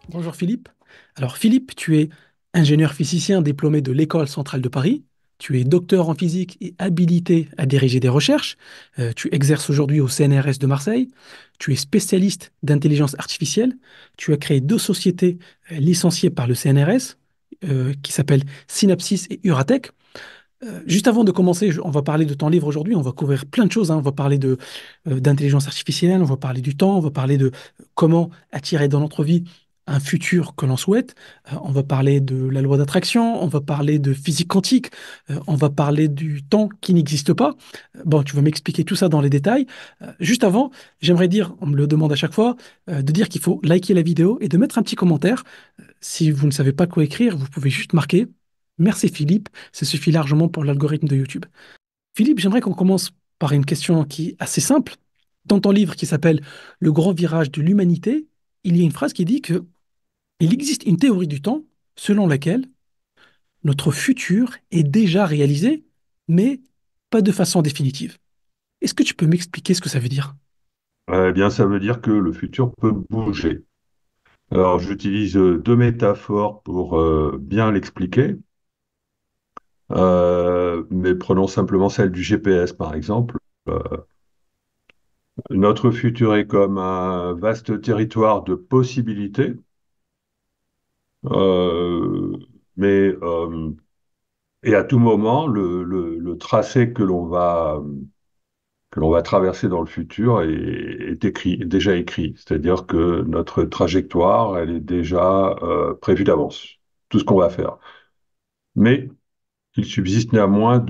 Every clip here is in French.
Bonjour Philippe. Alors Philippe, tu es ingénieur physicien diplômé de l'École centrale de Paris. Tu es docteur en physique et habilité à diriger des recherches. Tu exerces aujourd'hui au CNRS de Marseille. Tu es spécialiste d'intelligence artificielle. Tu as créé deux sociétés licenciées par le CNRS qui s'appellent Synapsys et Uratech. Juste avant de commencer, on va parler de ton livre aujourd'hui. On va couvrir plein de choses, hein. On va parler d'intelligence artificielle, on va parler du temps, on va parler de comment attirer dans notre vie un futur que l'on souhaite. On va parler de la loi d'attraction, on va parler de physique quantique, on va parler du temps qui n'existe pas. Bon, tu vas m'expliquer tout ça dans les détails. Juste avant, j'aimerais dire, on me le demande à chaque fois, de dire qu'il faut liker la vidéo et de mettre un petit commentaire. Si vous ne savez pas quoi écrire, vous pouvez juste marquer. Merci Philippe, ça suffit largement pour l'algorithme de YouTube. Philippe, j'aimerais qu'on commence par une question qui est assez simple. Dans ton livre qui s'appelle Le grand virage de l'humanité, il y a une phrase qui dit que il existe une théorie du temps selon laquelle notre futur est déjà réalisé, mais pas de façon définitive. Est-ce que tu peux m'expliquer ce que ça veut dire? Eh bien, ça veut dire que le futur peut bouger. Alors, j'utilise deux métaphores pour bien l'expliquer, mais prenons simplement celle du GPS, par exemple. Euh, Notre futur est comme un vaste territoire de possibilités, euh, mais et à tout moment, le tracé que l'on va traverser dans le futur est écrit, est déjà écrit. C'est-à-dire que notre trajectoire, elle est déjà prévue d'avance, tout ce qu'on va faire. Mais il subsiste néanmoins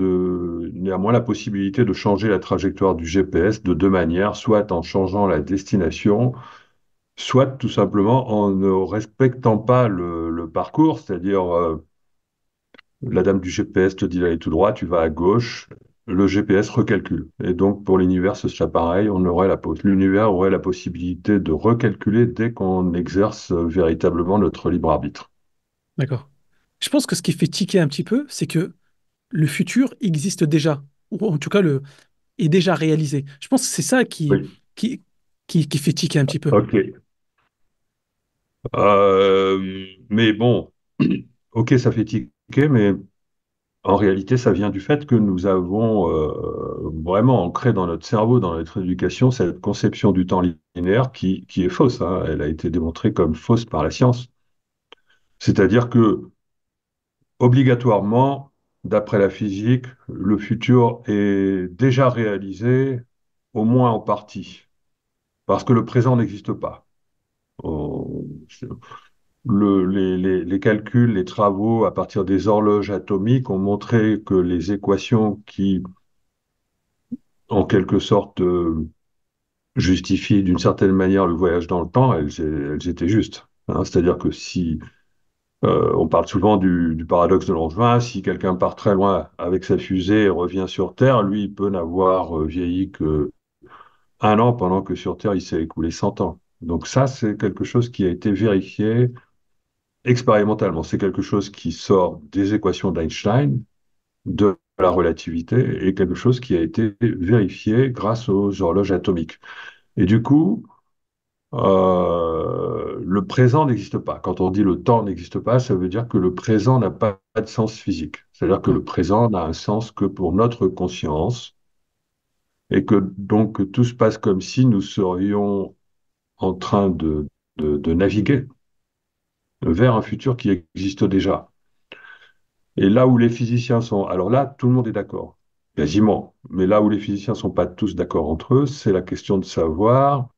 la possibilité de changer la trajectoire du GPS de deux manières, soit en changeant la destination, soit tout simplement en ne respectant pas le parcours, c'est-à-dire la dame du GPS te dit d'aller tout droit, tu vas à gauche, le GPS recalcule. Et donc pour l'univers, ce serait pareil, l'univers aurait la possibilité de recalculer dès qu'on exerce véritablement notre libre arbitre. D'accord. Je pense que ce qui fait tiquer un petit peu, c'est que le futur existe déjà, ou en tout cas est déjà réalisé. Je pense que c'est ça Oui, qui, qui fait tiquer un petit peu. ok. Mais bon, ok, ça fait tiquer, mais en réalité, ça vient du fait que nous avons vraiment ancré dans notre cerveau, dans notre éducation, cette conception du temps linéaire qui est fausse, hein. Elle a été démontrée comme fausse par la science. C'est-à-dire que, obligatoirement, d'après la physique, le futur est déjà réalisé, au moins en partie, parce que le présent n'existe pas. On- les calculs, les travaux à partir des horloges atomiques ont montré que les équations qui, en quelque sorte, justifient d'une certaine manière le voyage dans le temps, elles étaient justes, hein. C'est-à-dire que si on parle souvent du paradoxe de Langevin, si quelqu'un part très loin avec sa fusée et revient sur Terre, lui, il peut n'avoir vieilli que un an, pendant que sur Terre, il s'est écoulé 100 ans. Donc ça, c'est quelque chose qui a été vérifié expérimentalement. C'est quelque chose qui sort des équations d'Einstein, de la relativité, et quelque chose qui a été vérifié grâce aux horloges atomiques. Et du coup, le présent n'existe pas. Quand on dit le temps n'existe pas, ça veut dire que le présent n'a pas de sens physique. C'est-à-dire que Ouais. le présent n'a un sens que pour notre conscience et que donc tout se passe comme si nous serions en train de naviguer vers un futur qui existe déjà. Et là où les physiciens sont, alors là, tout le monde est d'accord, quasiment. Mais là où les physiciens sont pas tous d'accord entre eux, c'est la question de savoir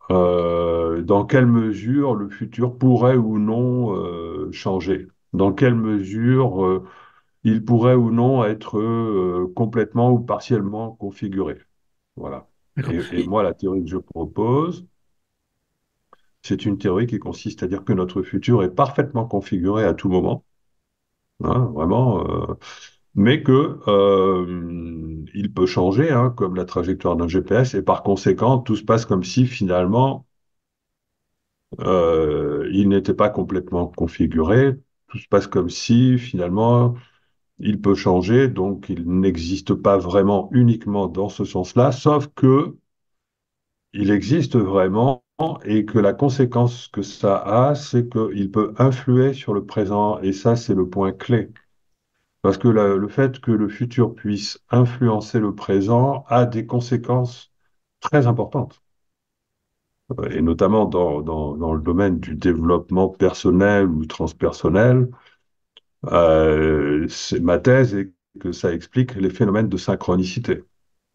dans quelle mesure le futur pourrait ou non changer, dans quelle mesure il pourrait ou non être complètement ou partiellement configuré. Voilà. D'accord. Et moi, la théorie que je propose, c'est une théorie qui consiste à dire que notre futur est parfaitement configuré à tout moment, hein, vraiment, mais que il peut changer, hein, comme la trajectoire d'un GPS, et par conséquent, tout se passe comme si finalement il n'était pas complètement configuré. Tout se passe comme si finalement il peut changer, donc il n'existe pas vraiment uniquement dans ce sens-là, sauf que il existe vraiment et que la conséquence que ça a, c'est qu'il peut influer sur le présent, et ça, c'est le point clé. Parce que le fait que le futur puisse influencer le présent a des conséquences très importantes, et notamment dans le domaine du développement personnel ou transpersonnel. Ma thèse est que ça explique les phénomènes de synchronicité.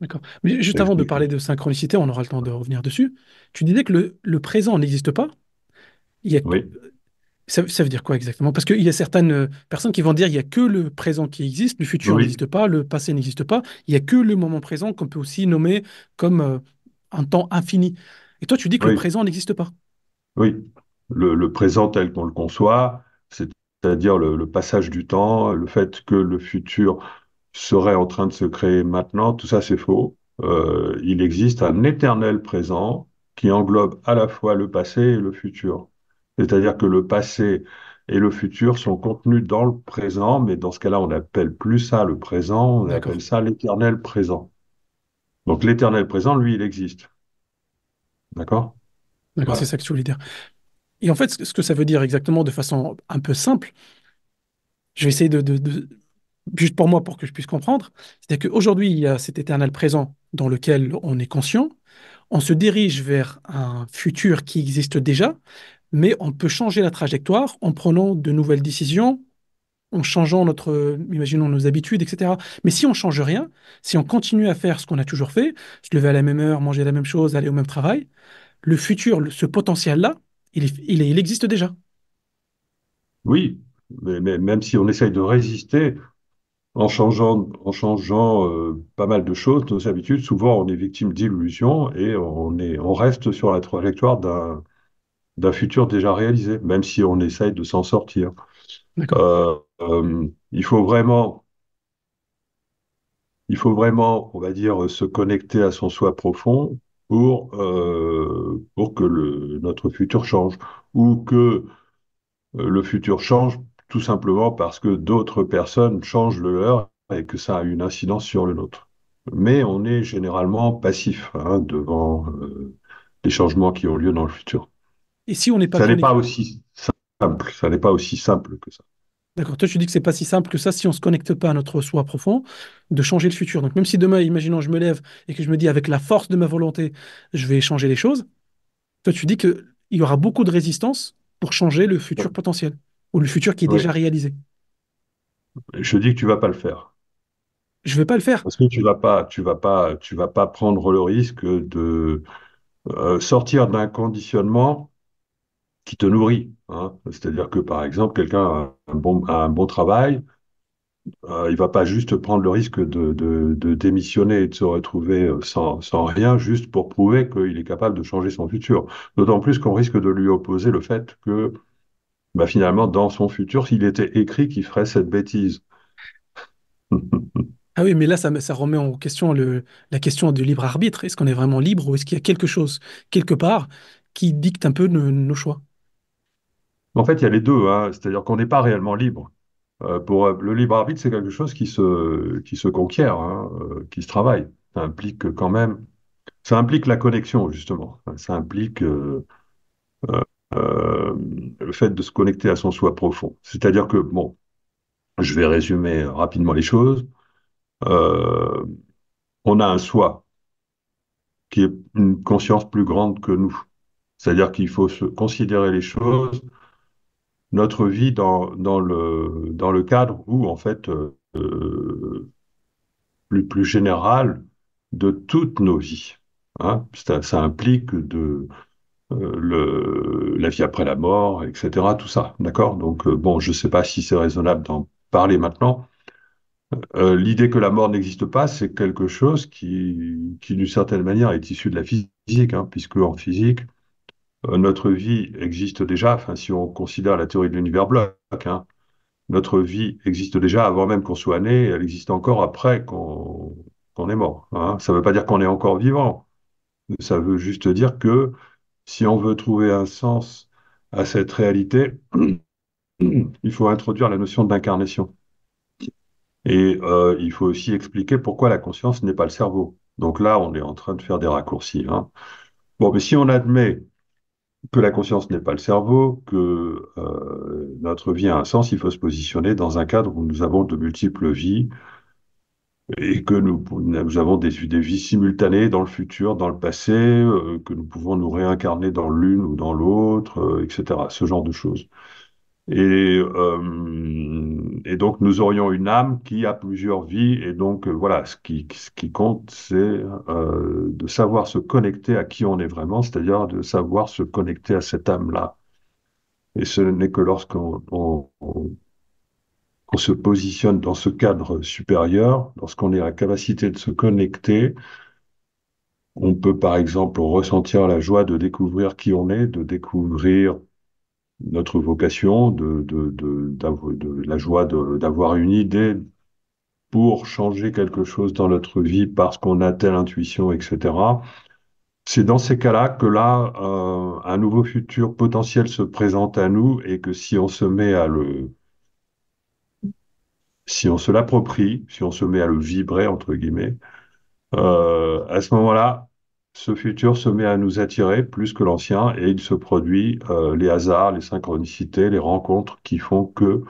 D'accord. Mais juste Ça avant de explique. parler de synchronicité, on aura le temps de revenir dessus. Tu disais que le présent n'existe pas. Il y a, Oui, ça veut dire quoi exactement? Parce qu'il y a certaines personnes qui vont dire il n'y a que le présent qui existe, le futur oui, n'existe pas, le passé n'existe pas. Il n'y a que le moment présent qu'on peut aussi nommer comme un temps infini. Et toi, tu dis que le oui. présent n'existe pas. Oui, le présent tel qu'on le conçoit, c'est-à-dire le passage du temps, le fait que le futur serait en train de se créer maintenant, tout ça c'est faux. Il existe un éternel présent qui englobe à la fois le passé et le futur. C'est-à-dire que le passé et le futur sont contenus dans le présent, mais dans ce cas-là, on n'appelle plus ça le présent, on appelle D'accord. ça l'éternel présent. Donc l'éternel présent, lui, il existe. D'accord? D'accord, c'est Voilà. ça que tu voulais dire. Et en fait, ce que ça veut dire exactement de façon un peu simple, je vais essayer juste pour moi, pour que je puisse comprendre, c'est qu'aujourd'hui, il y a cet éternel présent dans lequel on est conscient, on se dirige vers un futur qui existe déjà, mais on peut changer la trajectoire en prenant de nouvelles décisions, en changeant imaginons nos habitudes, etc. Mais si on change rien, si on continue à faire ce qu'on a toujours fait, se lever à la même heure, manger la même chose, aller au même travail, le futur, ce potentiel-là, il existe déjà. Oui, mais même si on essaye de résister en changeant pas mal de choses, nos habitudes, souvent on est victime d'illusions et on reste sur la trajectoire d'un futur déjà réalisé, même si on essaye de s'en sortir. D'accord. Il faut vraiment, on va dire, se connecter à son soi profond pour que notre futur change, ou que le futur change tout simplement parce que d'autres personnes changent le leur et que ça a une incidence sur le nôtre. Mais on est généralement passif, hein, devant les changements qui ont lieu dans le futur. Et si on n'est pas Ça n'est pas connecté, aussi simple, ça n'est pas aussi simple que ça. d'accord, toi tu dis que c'est pas si simple que ça si on se connecte pas à notre soi profond de changer le futur. Donc même si demain, imaginons, je me lève et que je me dis avec la force de ma volonté, je vais changer les choses, toi tu dis que il y aura beaucoup de résistance pour changer le futur potentiel ou le futur qui est déjà Oui, réalisé. je dis que tu vas pas le faire. Je vais pas le faire. Parce que tu vas pas prendre le risque de sortir d'un conditionnement qui te nourrit, hein. C'est-à-dire que, par exemple, quelqu'un a un bon travail, il va pas juste prendre le risque de démissionner et de se retrouver sans rien juste pour prouver qu'il est capable de changer son futur. D'autant plus qu'on risque de lui opposer le fait que, bah, finalement, dans son futur, il était écrit qu'il ferait cette bêtise. Ah oui, mais là, ça remet en question la question du libre arbitre. Est-ce qu'on est vraiment libre ou est-ce qu'il y a quelque chose, quelque part, qui dicte un peu nos choix? En fait, il y a les deux, hein. C'est-à-dire qu'on n'est pas réellement libre. Le libre arbitre, c'est quelque chose qui se conquiert, hein, qui se travaille. Ça implique quand même, ça implique la connexion, justement. Ça implique euh, le fait de se connecter à son soi profond. C'est-à-dire que, bon, je vais résumer rapidement les choses. Euh, on a un soi qui est une conscience plus grande que nous. C'est-à-dire qu'il faut se considérer les choses, notre vie dans le cadre où, en fait, plus général de toutes nos vies, hein. Ça implique la vie après la mort, etc. Tout ça, d'accord? Donc, bon, je ne sais pas si c'est raisonnable d'en parler maintenant. L'idée que la mort n'existe pas, c'est quelque chose qui d'une certaine manière, est issu de la physique, hein, puisque en physique, notre vie existe déjà, enfin, si on considère la théorie de l'univers bloc, hein, notre vie existe déjà avant même qu'on soit né, elle existe encore après qu'on est mort, hein. Ça ne veut pas dire qu'on est encore vivant, ça veut juste dire que si on veut trouver un sens à cette réalité, il faut introduire la notion d'incarnation. Et il faut aussi expliquer pourquoi la conscience n'est pas le cerveau. Donc là, on est en train de faire des raccourcis, hein. Bon, mais si on admet que la conscience n'est pas le cerveau, que notre vie a un sens, il faut se positionner dans un cadre où nous avons de multiples vies et que nous avons des vies simultanées dans le futur, dans le passé, que nous pouvons nous réincarner dans l'une ou dans l'autre, etc. Ce genre de choses. Et donc, nous aurions une âme qui a plusieurs vies. Et donc, voilà, ce qui compte, c'est de savoir se connecter à qui on est vraiment, c'est-à-dire de savoir se connecter à cette âme-là. Et ce n'est que lorsqu'on on se positionne dans ce cadre supérieur, lorsqu'on est à la capacité de se connecter, on peut, par exemple, ressentir la joie de découvrir qui on est, de découvrir notre vocation, de la joie d'avoir une idée pour changer quelque chose dans notre vie parce qu'on a telle intuition, etc. C'est dans ces cas-là que là, un nouveau futur potentiel se présente à nous et que si on se met si on se l'approprie, si on se met à le vibrer, entre guillemets, à ce moment-là, ce futur se met à nous attirer plus que l'ancien et il se produit les hasards, les synchronicités, les rencontres qui font que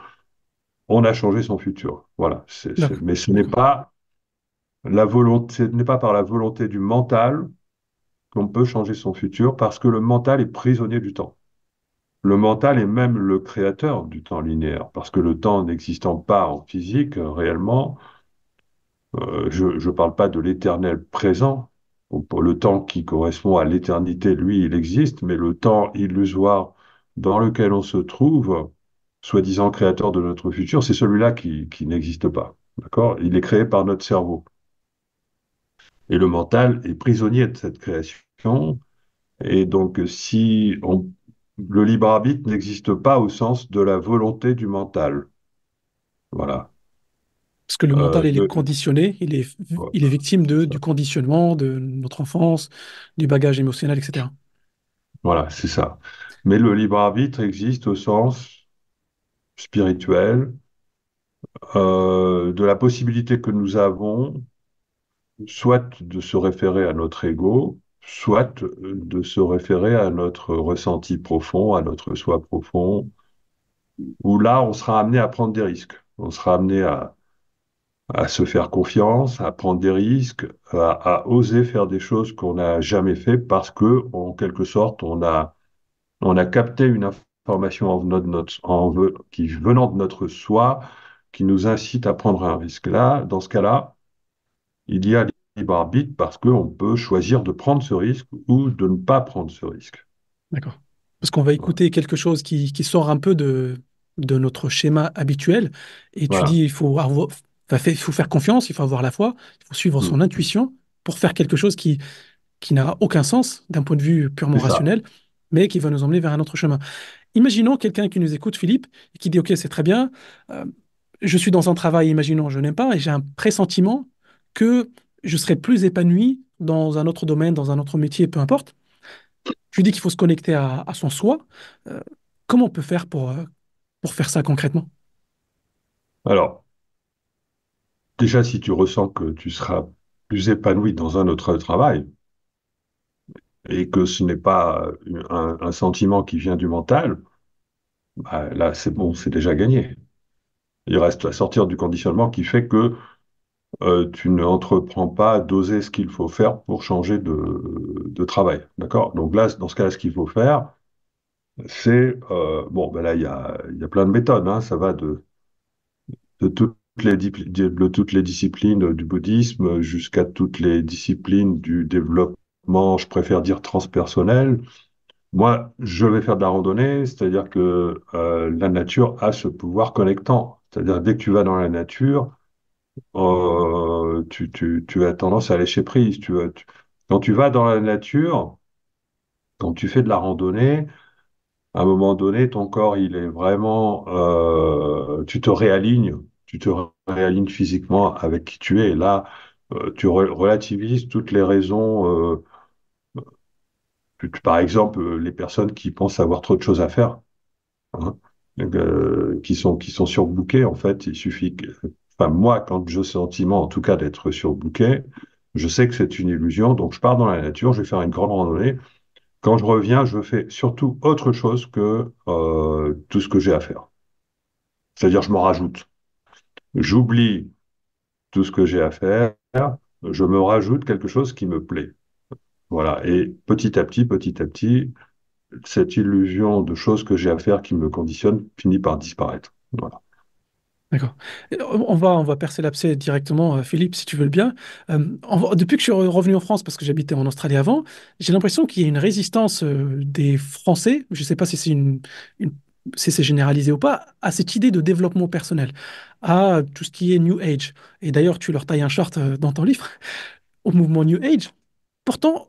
on a changé son futur. Voilà. D'accord, Mais ce n'est d'accord. pas la volonté, ce n'est pas par la volonté du mental qu'on peut changer son futur parce que le mental est prisonnier du temps. Le mental est même le créateur du temps linéaire parce que le temps n'existant pas en physique réellement, je ne parle pas de l'éternel présent. Pour le temps qui correspond à l'éternité, lui, il existe, mais le temps illusoire dans lequel on se trouve, soi-disant créateur de notre futur, c'est celui-là qui n'existe pas. D'accord? Il est créé par notre cerveau. Et le mental est prisonnier de cette création. Et donc, le libre arbitre n'existe pas au sens de la volonté du mental. Voilà. Parce que le mental, Euh, il est de- conditionné, il est victime du conditionnement, de notre enfance, du bagage émotionnel, etc. Voilà, c'est ça. Mais le libre arbitre existe au sens spirituel, de la possibilité que nous avons, soit de se référer à notre ego, soit de se référer à notre ressenti profond, à notre soi profond, où là, on sera amené à prendre des risques. On sera amené à se faire confiance, à prendre des risques, à oser faire des choses qu'on n'a jamais fait parce que, en quelque sorte, on a capté une information qui venant de notre soi, qui nous incite à prendre un risque. Là, dans ce cas-là, il y a libre arbitre parce qu'on peut choisir de prendre ce risque ou de ne pas prendre ce risque. D'accord. Parce qu'on va Voilà. écouter quelque chose qui sort un peu de notre schéma habituel. Et tu dis, Voilà. il faut faire confiance, il faut avoir la foi, il faut suivre son Mm. intuition pour faire quelque chose qui n'a aucun sens d'un point de vue purement C'est ça. rationnel, mais qui va nous emmener vers un autre chemin. Imaginons quelqu'un qui nous écoute, Philippe, et qui dit, OK, c'est très bien, euh, je suis dans un travail, imaginons, je n'aime pas, et j'ai un pressentiment que je serai plus épanoui dans un autre domaine, dans un autre métier, peu importe. Je lui dis qu'il faut se connecter à son soi. Euh, Comment on peut faire pour faire ça concrètement? Alors, déjà, si tu ressens que tu seras plus épanoui dans un autre travail et que ce n'est pas un sentiment qui vient du mental, bah, là, c'est bon, c'est déjà gagné. Il reste à sortir du conditionnement qui fait que tu ne entreprends pas d'oser ce qu'il faut faire pour changer de travail. D'accord? Donc là, dans ce cas-là, ce qu'il faut faire, c'est, bon, ben là, il y a plein de méthodes, hein. Ça va de toutes les disciplines du bouddhisme jusqu'à toutes les disciplines du développement, je préfère dire transpersonnel. Moi, je vais faire de la randonnée, c'est-à-dire que la nature a ce pouvoir connectant. C'est-à-dire dès que tu vas dans la nature, tu as tendance à lâcher prise. Quand tu vas dans la nature, quand tu fais de la randonnée, à un moment donné, ton corps, il est vraiment, tu te réalignes physiquement avec qui tu es. Et là, relativises toutes les raisons. Par exemple, les personnes qui pensent avoir trop de choses à faire, hein, qui sont surbookées, en fait. enfin moi, quand j'ai le sentiment, en tout cas, d'être surbooké, je sais que c'est une illusion, donc je pars dans la nature, je vais faire une grande randonnée. Quand je reviens, je fais surtout autre chose que tout ce que j'ai à faire. C'est-à-dire, je m'en rajoute. J'oublie tout ce que j'ai à faire, je me rajoute quelque chose qui me plaît. Voilà. Et petit à petit, cette illusion de choses que j'ai à faire qui me conditionne finit par disparaître. Voilà. D'accord. On va percer l'abcès directement, Philippe, si tu veux le bien. Depuis que je suis revenu en France, parce que j'habitais en Australie avant, j'ai l'impression qu'il y a une résistance des Français, je ne sais pas si une- si c'est généralisé ou pas, à cette idée de développement personnel, à tout ce qui est New Age. Et d'ailleurs, tu leur tailles un short dans ton livre au mouvement New Age. Pourtant,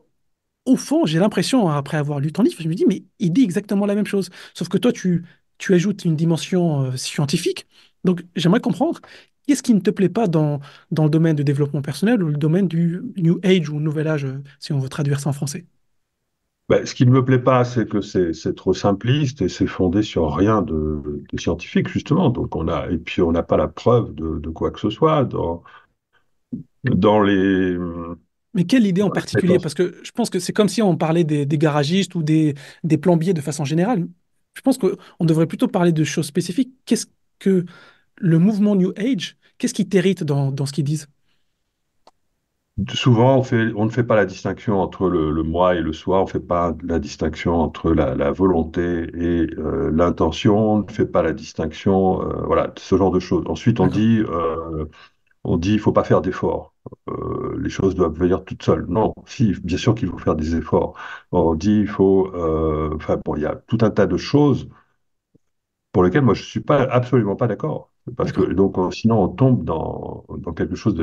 au fond, j'ai l'impression, après avoir lu ton livre, je me dis, mais il dit exactement la même chose. Sauf que toi, tu ajoutes une dimension scientifique. Donc, j'aimerais comprendre, qu'est-ce qui ne te plaît pas dans le domaine du développement personnel ou le domaine du New Age ou Nouvel Âge, si on veut traduire ça en français? Ben, ce qui ne me plaît pas, c'est que c'est trop simpliste et c'est fondé sur rien de scientifique, justement. Donc et puis on n'a pas la preuve de quoi que ce soit dans les, Mais quelle idée en dans les particulier? prétentions. Parce que je pense que c'est comme si on parlait des garagistes ou des plombiers de façon générale. Je pense qu'on devrait plutôt parler de choses spécifiques. Qu'est-ce que le mouvement New Age, qu'est-ce qui t'irrite dans ce qu'ils disent? Souvent, on ne fait pas la distinction entre le moi et le soi, on ne fait pas la distinction entre la volonté et l'intention, on ne fait pas la distinction, voilà, ce genre de choses. Ensuite, D'accord. on dit, il faut pas faire d'efforts. Les choses doivent venir toutes seules. Non, si, bien sûr qu'il faut faire des efforts. On dit, il faut, enfin bon, il y a tout un tas de choses pour lesquelles moi je suis pas absolument pas d'accord, parce que D'accord. donc sinon on tombe dans quelque chose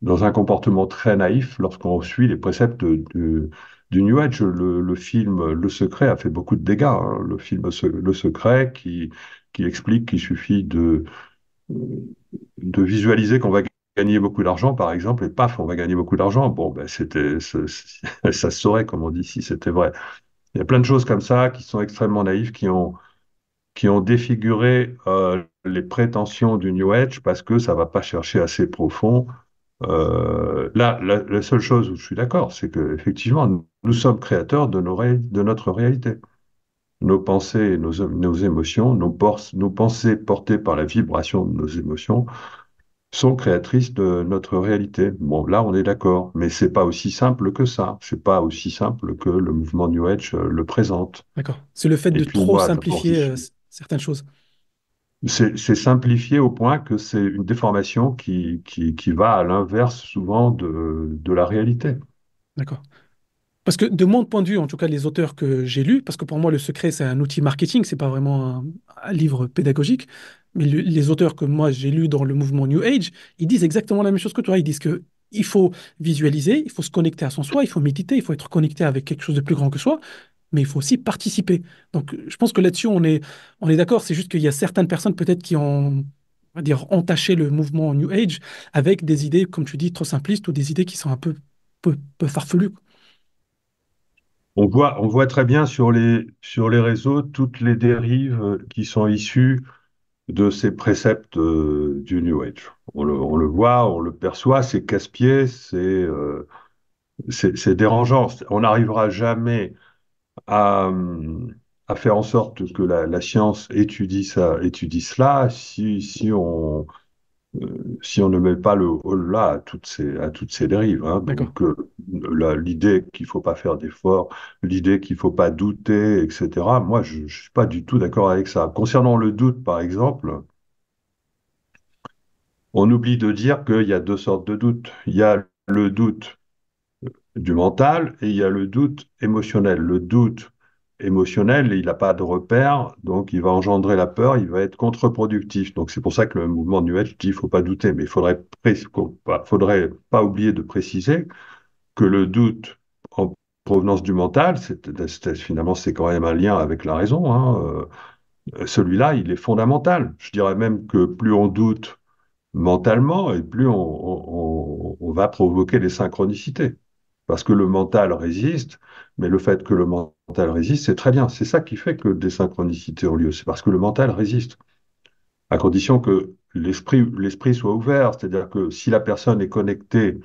dans un comportement très naïf lorsqu'on suit les préceptes du New Age. Le film Le Secret a fait beaucoup de dégâts, hein. Le film Le Secret qui explique qu'il suffit de visualiser qu'on va gagner beaucoup d'argent, par exemple, et paf, on va gagner beaucoup d'argent. Bon, ben, ça se saurait, comme on dit, si c'était vrai. Il y a plein de choses comme ça qui sont extrêmement naïves, qui ont défiguré les prétentions du New Age parce que ça va pas chercher assez profond. Là, la seule chose où je suis d'accord, c'est que effectivement, nous sommes créateurs de notre réalité. Nos pensées, et nos émotions, nos pensées portées par la vibration de nos émotions sont créatrices de notre réalité. Bon, là, on est d'accord, mais c'est pas aussi simple que ça. C'est pas aussi simple que le mouvement New Age le présente. D'accord. C'est le fait Et de puis trop moi, d'abord, simplifier certaines choses. c'est simplifié au point que c'est une déformation qui va à l'inverse souvent de la réalité. D'accord. Parce que de mon point de vue, en tout cas les auteurs que j'ai lus, parce que pour moi le secret c'est un outil marketing, c'est pas vraiment un livre pédagogique, mais les auteurs que moi j'ai lus dans le mouvement New Age, ils disent exactement la même chose que toi. Ils disent que il faut visualiser, il faut se connecter à son soi, il faut méditer, il faut être connecté avec quelque chose de plus grand que soi, mais il faut aussi participer. Donc je pense que là-dessus on est d'accord. C'est juste qu'il y a certaines personnes peut-être qui ont, on va dire, entaché le mouvement New Age avec des idées, comme tu dis, trop simplistes ou des idées qui sont un peu farfelues. On voit très bien sur les réseaux toutes les dérives qui sont issues de ces préceptes du New Age. On le voit, on le perçoit, c'est casse-pied, c'est dérangeant. On n'arrivera jamais à, à faire en sorte que la science étudie ça, étudie cela si on ne met pas le holà à toutes ces dérives, hein. D'accord. Donc, l'idée qu'il faut pas faire d'efforts, l'idée qu'il faut pas douter, etc., moi, je ne suis pas du tout d'accord avec ça. Concernant le doute, par exemple, on oublie de dire qu'il y a deux sortes de doutes. Il y a le doute du mental et il y a le doute émotionnel. Le doute émotionnel, il n'a pas de repère, donc il va engendrer la peur, il va être contre-productif. Donc c'est pour ça que le mouvement New Age dit qu'il ne faut pas douter, mais faudrait pas oublier de préciser que le doute en provenance du mental, finalement c'est quand même un lien avec la raison, hein. Celui-là, il est fondamental. Je dirais même que plus on doute mentalement, et plus on va provoquer des synchronicités. Parce que le mental résiste, mais le fait que le mental résiste, c'est très bien. C'est ça qui fait que des synchronicités ont lieu. C'est parce que le mental résiste. À condition que l'esprit soit ouvert. C'est-à-dire que si la personne est connectée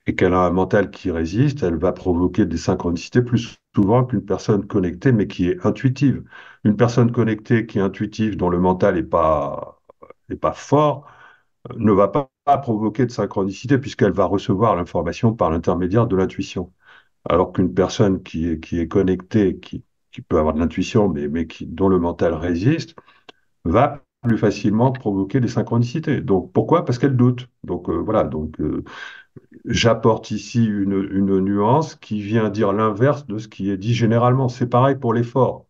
et qu'elle a un mental qui résiste, elle va provoquer des synchronicités plus souvent qu'une personne connectée, mais qui est intuitive. Une personne connectée qui est intuitive, dont le mental est pas fort, ne va pas provoquer de synchronicité puisqu'elle va recevoir l'information par l'intermédiaire de l'intuition. Alors qu'une personne qui est connectée, qui peut avoir de l'intuition, dont le mental résiste, va plus facilement provoquer des synchronicités. Donc pourquoi? Parce qu'elle doute. Donc voilà, j'apporte ici une nuance qui vient dire l'inverse de ce qui est dit généralement. C'est pareil pour l'effort.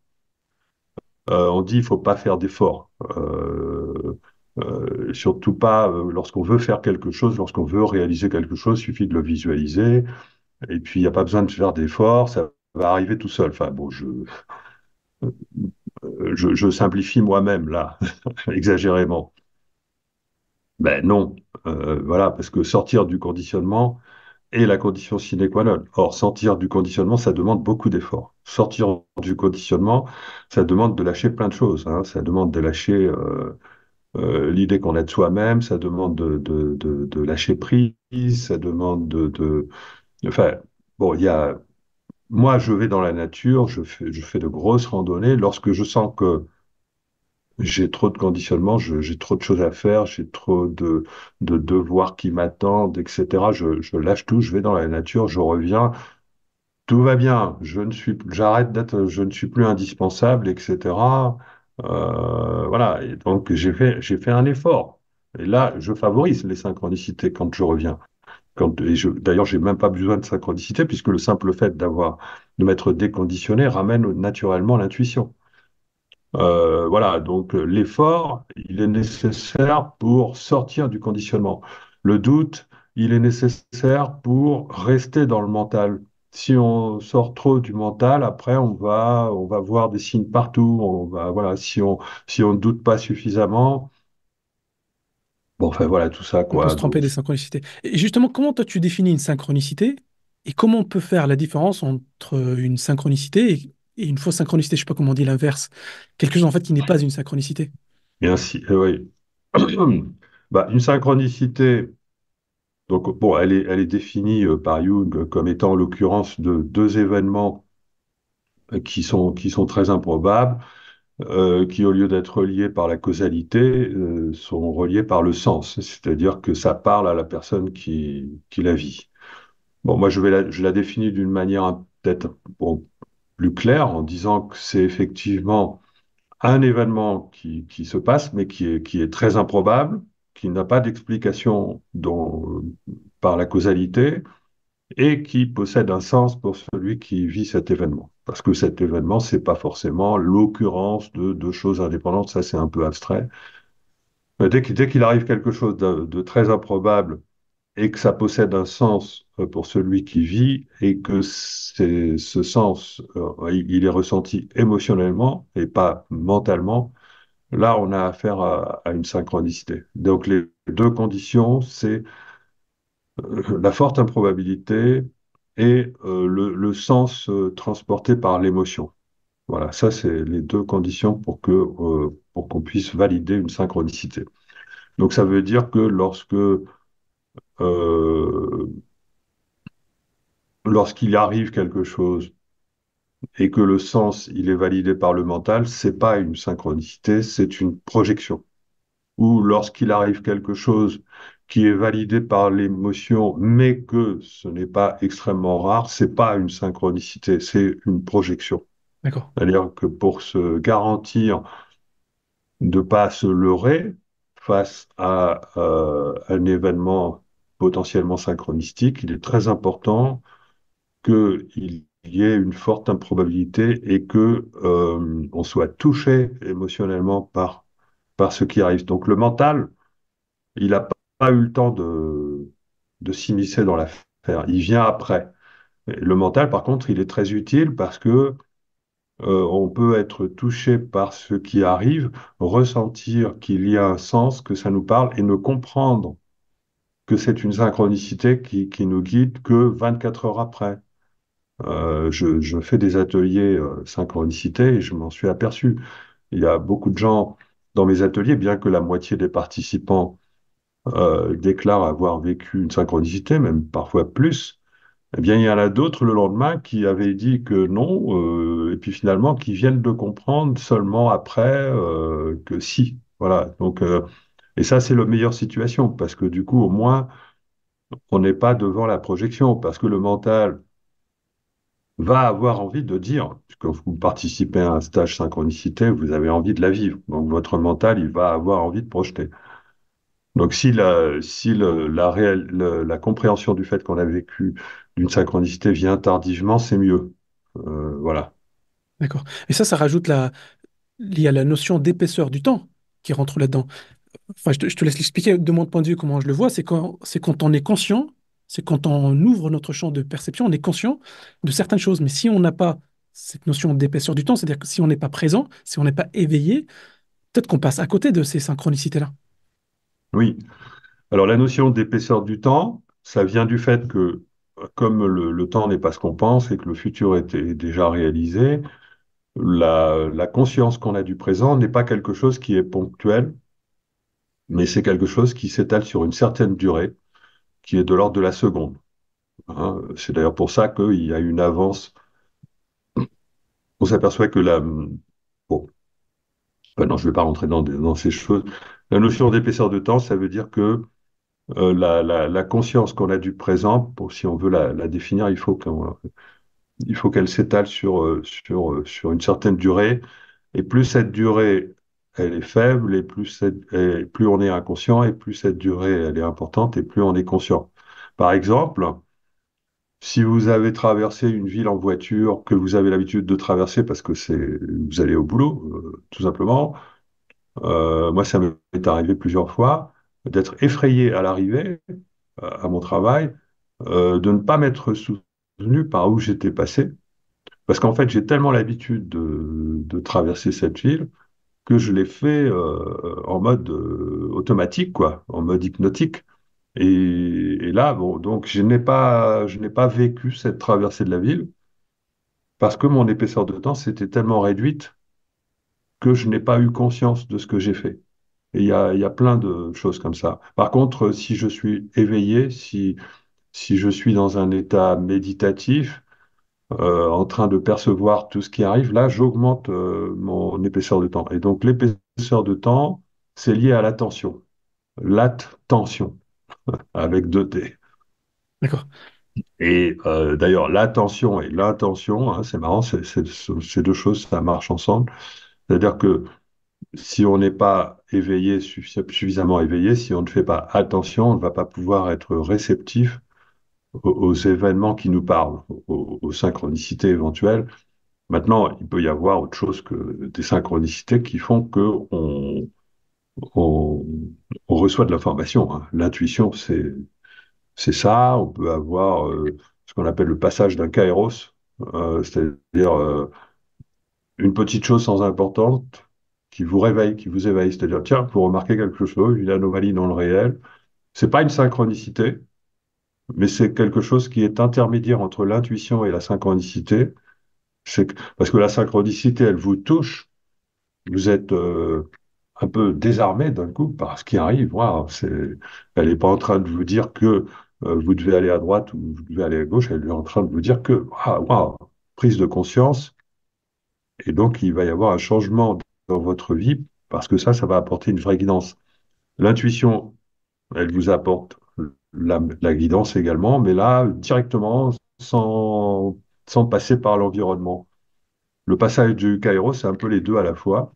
On dit il faut pas faire d'effort. Surtout pas lorsqu'on veut faire quelque chose, lorsqu'on veut réaliser quelque chose, il suffit de le visualiser. Et puis, il n'y a pas besoin de faire d'efforts, ça va arriver tout seul. Enfin, bon, je simplifie moi-même, là, exagérément. Ben non, voilà, parce que sortir du conditionnement est la condition sine qua non. Or, sortir du conditionnement, ça demande beaucoup d'efforts. Sortir du conditionnement, ça demande de lâcher plein de choses, hein. Ça demande de lâcher l'idée qu'on a de soi-même, ça demande de lâcher prise, ça demande Enfin, bon, moi, je vais dans la nature, je fais de grosses randonnées. Lorsque je sens que j'ai trop de conditionnement, j'ai trop de choses à faire, j'ai trop de devoirs qui m'attendent, etc. Je lâche tout, je vais dans la nature, je reviens, tout va bien. J'arrête d'être, je ne suis plus indispensable, etc. Voilà. Et donc, j'ai fait un effort. Et là, je favorise les synchronicités quand je reviens. D'ailleurs, j'ai même pas besoin de synchronicité puisque le simple fait de m'être déconditionné ramène naturellement l'intuition. Voilà, donc l'effort, il est nécessaire pour sortir du conditionnement. Le doute, il est nécessaire pour rester dans le mental. Si on sort trop du mental, après on va voir des signes partout. Voilà, si on ne doute pas suffisamment, bon, enfin voilà tout ça On peut quoi. se tromper des synchronicités. Et justement, comment toi tu définis une synchronicité et comment on peut faire la différence entre une synchronicité et une fausse synchronicité? Je sais pas comment on dit l'inverse. Quelque chose en fait qui n'est pas une synchronicité. Et ainsi, oui. Bah, une synchronicité. Donc, bon, elle est définie par Jung comme étant l'occurrence de deux événements qui sont très improbables, qui, au lieu d'être reliés par la causalité, sont reliés par le sens, c'est-à-dire que ça parle à la personne qui la vit. Bon, moi, je la définis d'une manière peut-être bon, plus claire en disant que c'est effectivement un événement qui se passe, mais qui est très improbable, qui n'a pas d'explication par la causalité et qui possède un sens pour celui qui vit cet événement. Parce que cet événement, c'est pas forcément l'occurrence de deux choses indépendantes, ça c'est un peu abstrait. Mais dès qu'il arrive quelque chose de très improbable et que ça possède un sens pour celui qui vit et que ce sens, il est ressenti émotionnellement et pas mentalement, là on a affaire à une synchronicité. Donc les deux conditions, c'est la forte improbabilité et le sens transporté par l'émotion. Voilà, ça c'est les deux conditions pour qu'on puisse valider une synchronicité. Donc ça veut dire que lorsqu'il arrive quelque chose et que le sens il est validé par le mental, c'est pas une synchronicité, c'est une projection. Ou lorsqu'il arrive quelque chose qui est validé par l'émotion, mais que ce n'est pas extrêmement rare, c'est pas une synchronicité, c'est une projection. D'accord. C'est-à-dire que pour se garantir de pas se leurrer face à un événement potentiellement synchronistique, il est très important qu'il y ait une forte improbabilité et que on soit touché émotionnellement par ce qui arrive. Donc le mental, il n'a pas eu le temps de s'immiscer dans l'affaire. Il vient après. Et le mental, par contre, il est très utile parce que on peut être touché par ce qui arrive, ressentir qu'il y a un sens, que ça nous parle et ne comprendre que c'est une synchronicité qui nous guide que 24 heures après. Je fais des ateliers synchronicité et je m'en suis aperçu. Il y a beaucoup de gens dans mes ateliers, bien que la moitié des participants déclarent avoir vécu une synchronicité, même parfois plus, eh bien, il y en a d'autres le lendemain qui avaient dit que non, et puis finalement qui viennent de comprendre seulement après que si. Voilà. Donc, et ça, c'est la meilleure situation, parce que du coup, au moins, on n'est pas devant la projection, parce que le mental va avoir envie de dire, quand vous participez à un stage synchronicité, vous avez envie de la vivre. Donc, votre mental, il va avoir envie de projeter. Donc, si la compréhension du fait qu'on a vécu d'une synchronicité vient tardivement, c'est mieux. Voilà. D'accord. Et ça rajoute il y a la notion d'épaisseur du temps qui rentre là-dedans. Enfin, je te laisse l'expliquer de mon point de vue comment je le vois. C'est quand on est conscient, c'est quand on ouvre notre champ de perception, on est conscient de certaines choses. Mais si on n'a pas cette notion d'épaisseur du temps, c'est-à-dire que si on n'est pas présent, si on n'est pas éveillé, peut-être qu'on passe à côté de ces synchronicités-là. Oui. Alors, la notion d'épaisseur du temps, ça vient du fait que, comme le temps n'est pas ce qu'on pense et que le futur est déjà réalisé, la conscience qu'on a du présent n'est pas quelque chose qui est ponctuel, mais c'est quelque chose qui s'étale sur une certaine durée, qui est de l'ordre de la seconde. Hein. C'est d'ailleurs pour ça qu'il y a une avance. On s'aperçoit que la... Bon, non, je ne vais pas rentrer dans ces choses. La notion d'épaisseur de temps, ça veut dire que la conscience qu'on a du présent, si on veut la définir, il faut qu'elle s'étale sur une certaine durée. Et plus cette durée, elle est faible, et plus on est inconscient, et plus cette durée, elle est importante, et plus on est conscient. Par exemple, si vous avez traversé une ville en voiture, que vous avez l'habitude de traverser parce que vous allez au boulot, tout simplement, moi, ça m'est arrivé plusieurs fois d'être effrayé à l'arrivée, à mon travail, de ne pas m'être souvenu par où j'étais passé. Parce qu'en fait, j'ai tellement l'habitude de traverser cette ville que je l'ai fait en mode automatique, quoi, en mode hypnotique. Et là, bon, donc je n'ai pas vécu cette traversée de la ville parce que mon épaisseur de temps s'était tellement réduite que je n'ai pas eu conscience de ce que j'ai fait. Et il y a plein de choses comme ça. Par contre, si je suis éveillé, si je suis dans un état méditatif, en train de percevoir tout ce qui arrive, là, j'augmente mon épaisseur de temps. Et donc, l'épaisseur de temps, c'est lié à l'attention. L'attention, avec deux T. D'accord. Et d'ailleurs, l'attention et l'intention, hein, c'est marrant, ces deux choses, ça marche ensemble. C'est-à-dire que si on n'est pas éveillé, suffisamment éveillé, si on ne fait pas attention, on ne va pas pouvoir être réceptif aux événements qui nous parlent, aux synchronicités éventuelles. Maintenant, il peut y avoir autre chose que des synchronicités qui font que on, on reçoit de l'information. Hein. L'intuition, c'est ça. On peut avoir ce qu'on appelle le passage d'un kairos, c'est-à-dire une petite chose sans importance qui vous réveille, qui vous éveille. C'est-à-dire, tiens, vous remarquez quelque chose, une anomalie dans le réel. C'est pas une synchronicité, mais c'est quelque chose qui est intermédiaire entre l'intuition et la synchronicité. Parce que la synchronicité, elle vous touche, vous êtes un peu désarmé d'un coup par ce qui arrive. Waouh, elle n'est pas en train de vous dire que vous devez aller à droite ou vous devez aller à gauche, elle est en train de vous dire que, ah, waouh, prise de conscience, et donc il va y avoir un changement dans votre vie, parce que ça va apporter une vraie guidance. L'intuition, elle vous apporte la guidance également, mais là, directement, sans passer par l'environnement. Le passage du Kairos, c'est un peu les deux à la fois.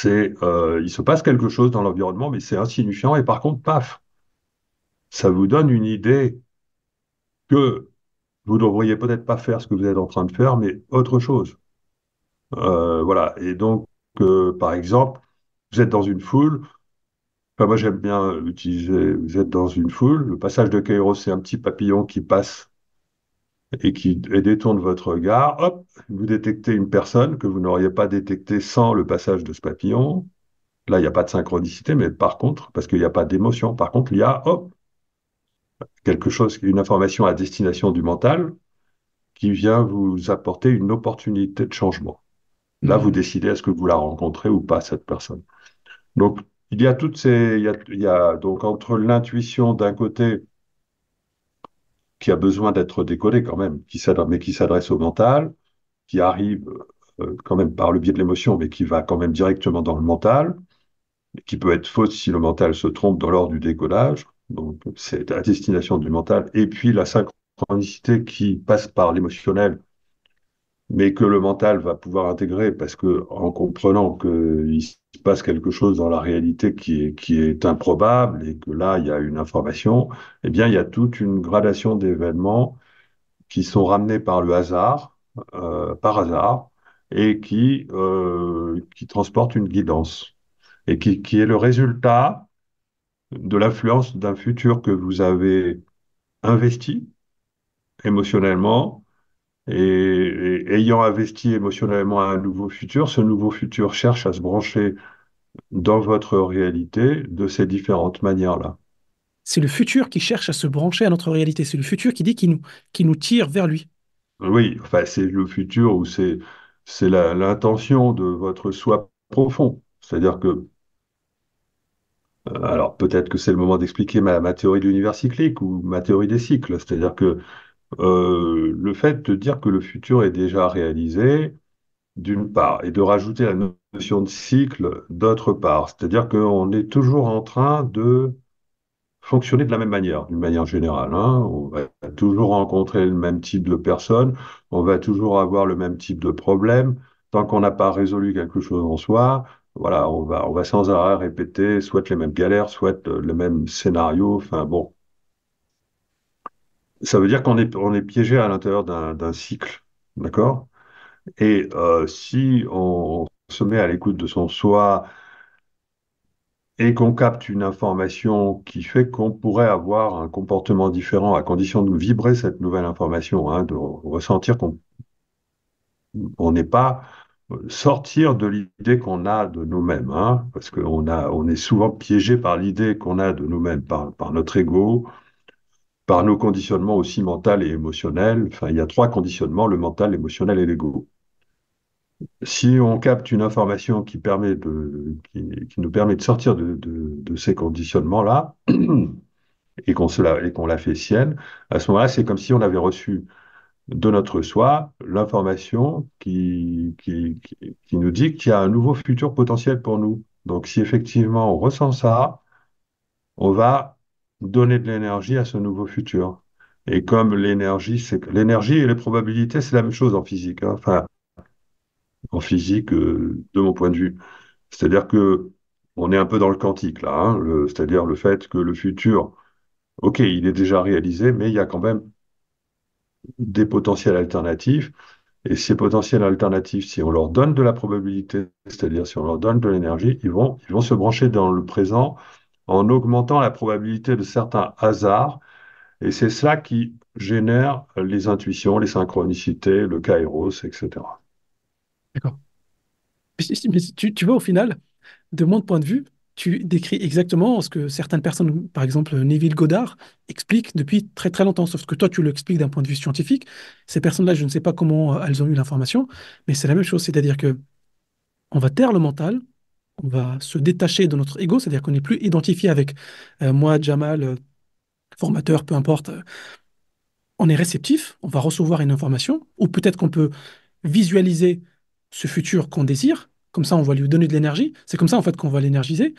Il se passe quelque chose dans l'environnement, mais c'est insignifiant. Et par contre, paf, ça vous donne une idée que vous ne devriez peut-être pas faire ce que vous êtes en train de faire, mais autre chose. Voilà. Et donc, par exemple, vous êtes dans une foule. Enfin, moi, j'aime bien utiliser, vous êtes dans une foule. Le passage de Kairos, c'est un petit papillon qui passe et détourne votre regard. Hop, vous détectez une personne que vous n'auriez pas détectée sans le passage de ce papillon. Là, il n'y a pas de synchronicité, mais par contre, parce qu'il n'y a pas d'émotion, par contre, il y a, hop, quelque chose, une information à destination du mental qui vient vous apporter une opportunité de changement. Là, vous Mhm. décidez est-ce que vous la rencontrez ou pas, cette personne. Donc, il y a toutes ces, il y a donc entre l'intuition d'un côté qui a besoin d'être décodée quand même, mais qui s'adresse au mental, qui arrive quand même par le biais de l'émotion, mais qui va quand même directement dans le mental, et qui peut être fausse si le mental se trompe dans l'ordre du décodage. Donc, c'est la destination du mental. Et puis, la synchronicité qui passe par l'émotionnel, mais que le mental va pouvoir intégrer parce que en comprenant qu'il se passe quelque chose dans la réalité qui est improbable et que là, il y a une information, eh bien, il y a toute une gradation d'événements qui sont ramenés par le hasard, par hasard, et qui transportent une guidance et qui est le résultat de l'influence d'un futur que vous avez investi émotionnellement et ayant investi émotionnellement à un nouveau futur, ce nouveau futur cherche à se brancher dans votre réalité de ces différentes manières-là. C'est le futur qui cherche à se brancher à notre réalité. C'est le futur qui dit qu'il nous tire vers lui. Oui, enfin, c'est le futur où c'est l'intention de votre soi profond. C'est-à-dire que, alors peut-être que c'est le moment d'expliquer ma théorie de l'univers cyclique ou ma théorie des cycles. C'est-à-dire que le fait de dire que le futur est déjà réalisé, d'une part, et de rajouter la notion de cycle d'autre part. C'est-à-dire qu'on est toujours en train de fonctionner de la même manière, d'une manière générale, hein. On va toujours rencontrer le même type de personnes, on va toujours avoir le même type de problème. Tant qu'on n'a pas résolu quelque chose en soi, voilà, on va sans arrêt répéter soit les mêmes galères, soit le même scénario. Enfin bon, ça veut dire on est piégé à l'intérieur d'un cycle, d'accord? Et si on se met à l'écoute de son soi et qu'on capte une information qui fait qu'on pourrait avoir un comportement différent à condition de vibrer cette nouvelle information, hein, de ressentir qu'on on n'est pas sortir de l'idée qu'on a de nous-mêmes, hein, parce on est souvent piégé par l'idée qu'on a de nous-mêmes, par notre ego, par nos conditionnements aussi mentaux et émotionnels. Enfin, il y a trois conditionnements, le mental, l'émotionnel et l'ego. Si on capte une information qui nous permet de sortir de ces conditionnements-là et qu'on la fait sienne, à ce moment-là, c'est comme si on avait reçu de notre soi l'information qui nous dit qu'il y a un nouveau futur potentiel pour nous. Donc, si effectivement on ressent ça, on va donner de l'énergie à ce nouveau futur. Et comme l'énergie et les probabilités, c'est la même chose en physique, hein. Enfin, en physique, de mon point de vue. C'est-à-dire que on est un peu dans le quantique là, hein, c'est-à-dire le fait que le futur, ok, il est déjà réalisé, mais il y a quand même des potentiels alternatifs. Et ces potentiels alternatifs, si on leur donne de la probabilité, c'est-à-dire si on leur donne de l'énergie, ils vont se brancher dans le présent en augmentant la probabilité de certains hasards. Et c'est ça qui génère les intuitions, les synchronicités, le kairos, etc. D'accord. Mais tu vois, au final, de mon point de vue, tu décris exactement ce que certaines personnes, par exemple Neville Goddard, expliquent depuis très très longtemps. Sauf que toi, tu l'expliques d'un point de vue scientifique. Ces personnes-là, je ne sais pas comment elles ont eu l'information, mais c'est la même chose. C'est-à-dire que on va taire le mental, on va se détacher de notre ego, c'est-à-dire qu'on n'est plus identifié avec moi, Jamal, formateur, peu importe. On est réceptif, on va recevoir une information, ou peut-être qu'on peut visualiser ce futur qu'on désire. Comme ça, on va lui donner de l'énergie. C'est comme ça, en fait, qu'on va l'énergiser.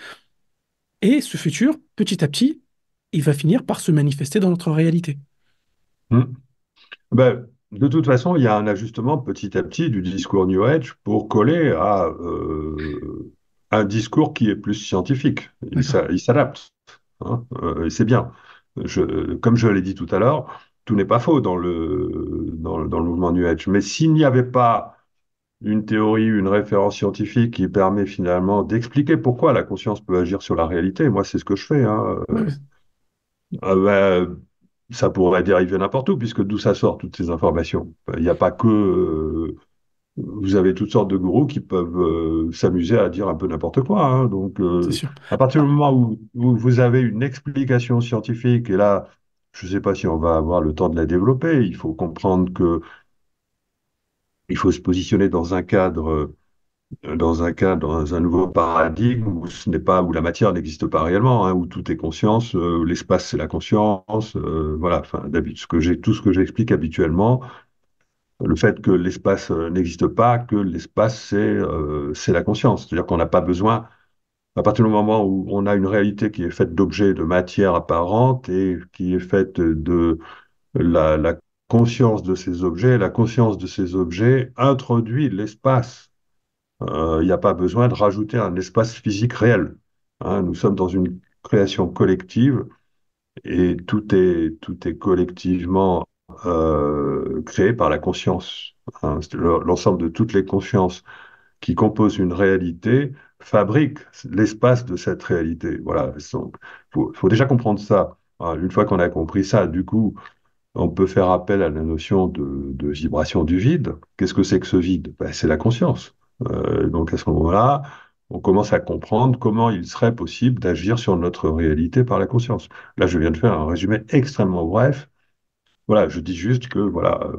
Et ce futur, petit à petit, il va finir par se manifester dans notre réalité. Hmm. Ben, de toute façon, il y a un ajustement petit à petit du discours New Age pour coller à un discours qui est plus scientifique. D'accord. Il s'adapte, hein, et c'est bien. Comme je l'ai dit tout à l'heure, tout n'est pas faux dans le mouvement New Age. Mais s'il n'y avait pas une théorie, une référence scientifique qui permet finalement d'expliquer pourquoi la conscience peut agir sur la réalité, moi c'est ce que je fais, hein, Ouais, ouais, ben, ça pourrait dériver n'importe où, puisque d'où ça sort toutes ces informations. Il n'y a pas que... vous avez toutes sortes de gourous qui peuvent s'amuser à dire un peu n'importe quoi, hein. Donc, c'est sûr. à partir du Ah, moment où vous avez une explication scientifique, et là, je ne sais pas si on va avoir le temps de la développer, il faut comprendre que il faut se positionner dans un cadre dans un cas, dans un nouveau paradigme où ce n'est pas, où la matière n'existe pas réellement, hein, où tout est conscience, l'espace c'est la conscience, voilà, enfin, tout ce que j'explique habituellement, le fait que l'espace n'existe pas, que l'espace c'est la conscience, c'est-à-dire qu'on n'a pas besoin, à partir du moment où on a une réalité qui est faite d'objets, de matière apparente et qui est faite de la conscience de ces objets, la conscience de ces objets introduit l'espace. Il n'y a pas besoin de rajouter un espace physique réel. Hein. Nous sommes dans une création collective et tout est collectivement créé par la conscience. Hein. L'ensemble de toutes les consciences qui composent une réalité fabriquent l'espace de cette réalité. Voilà. Donc, faut déjà comprendre ça. Hein. Une fois qu'on a compris ça, du coup, on peut faire appel à la notion de vibration du vide. Qu'est-ce que c'est que ce vide? Ben, c'est la conscience. Donc à ce moment-là, on commence à comprendre comment il serait possible d'agir sur notre réalité par la conscience. Là, je viens de faire un résumé extrêmement bref. Voilà, je dis juste que voilà,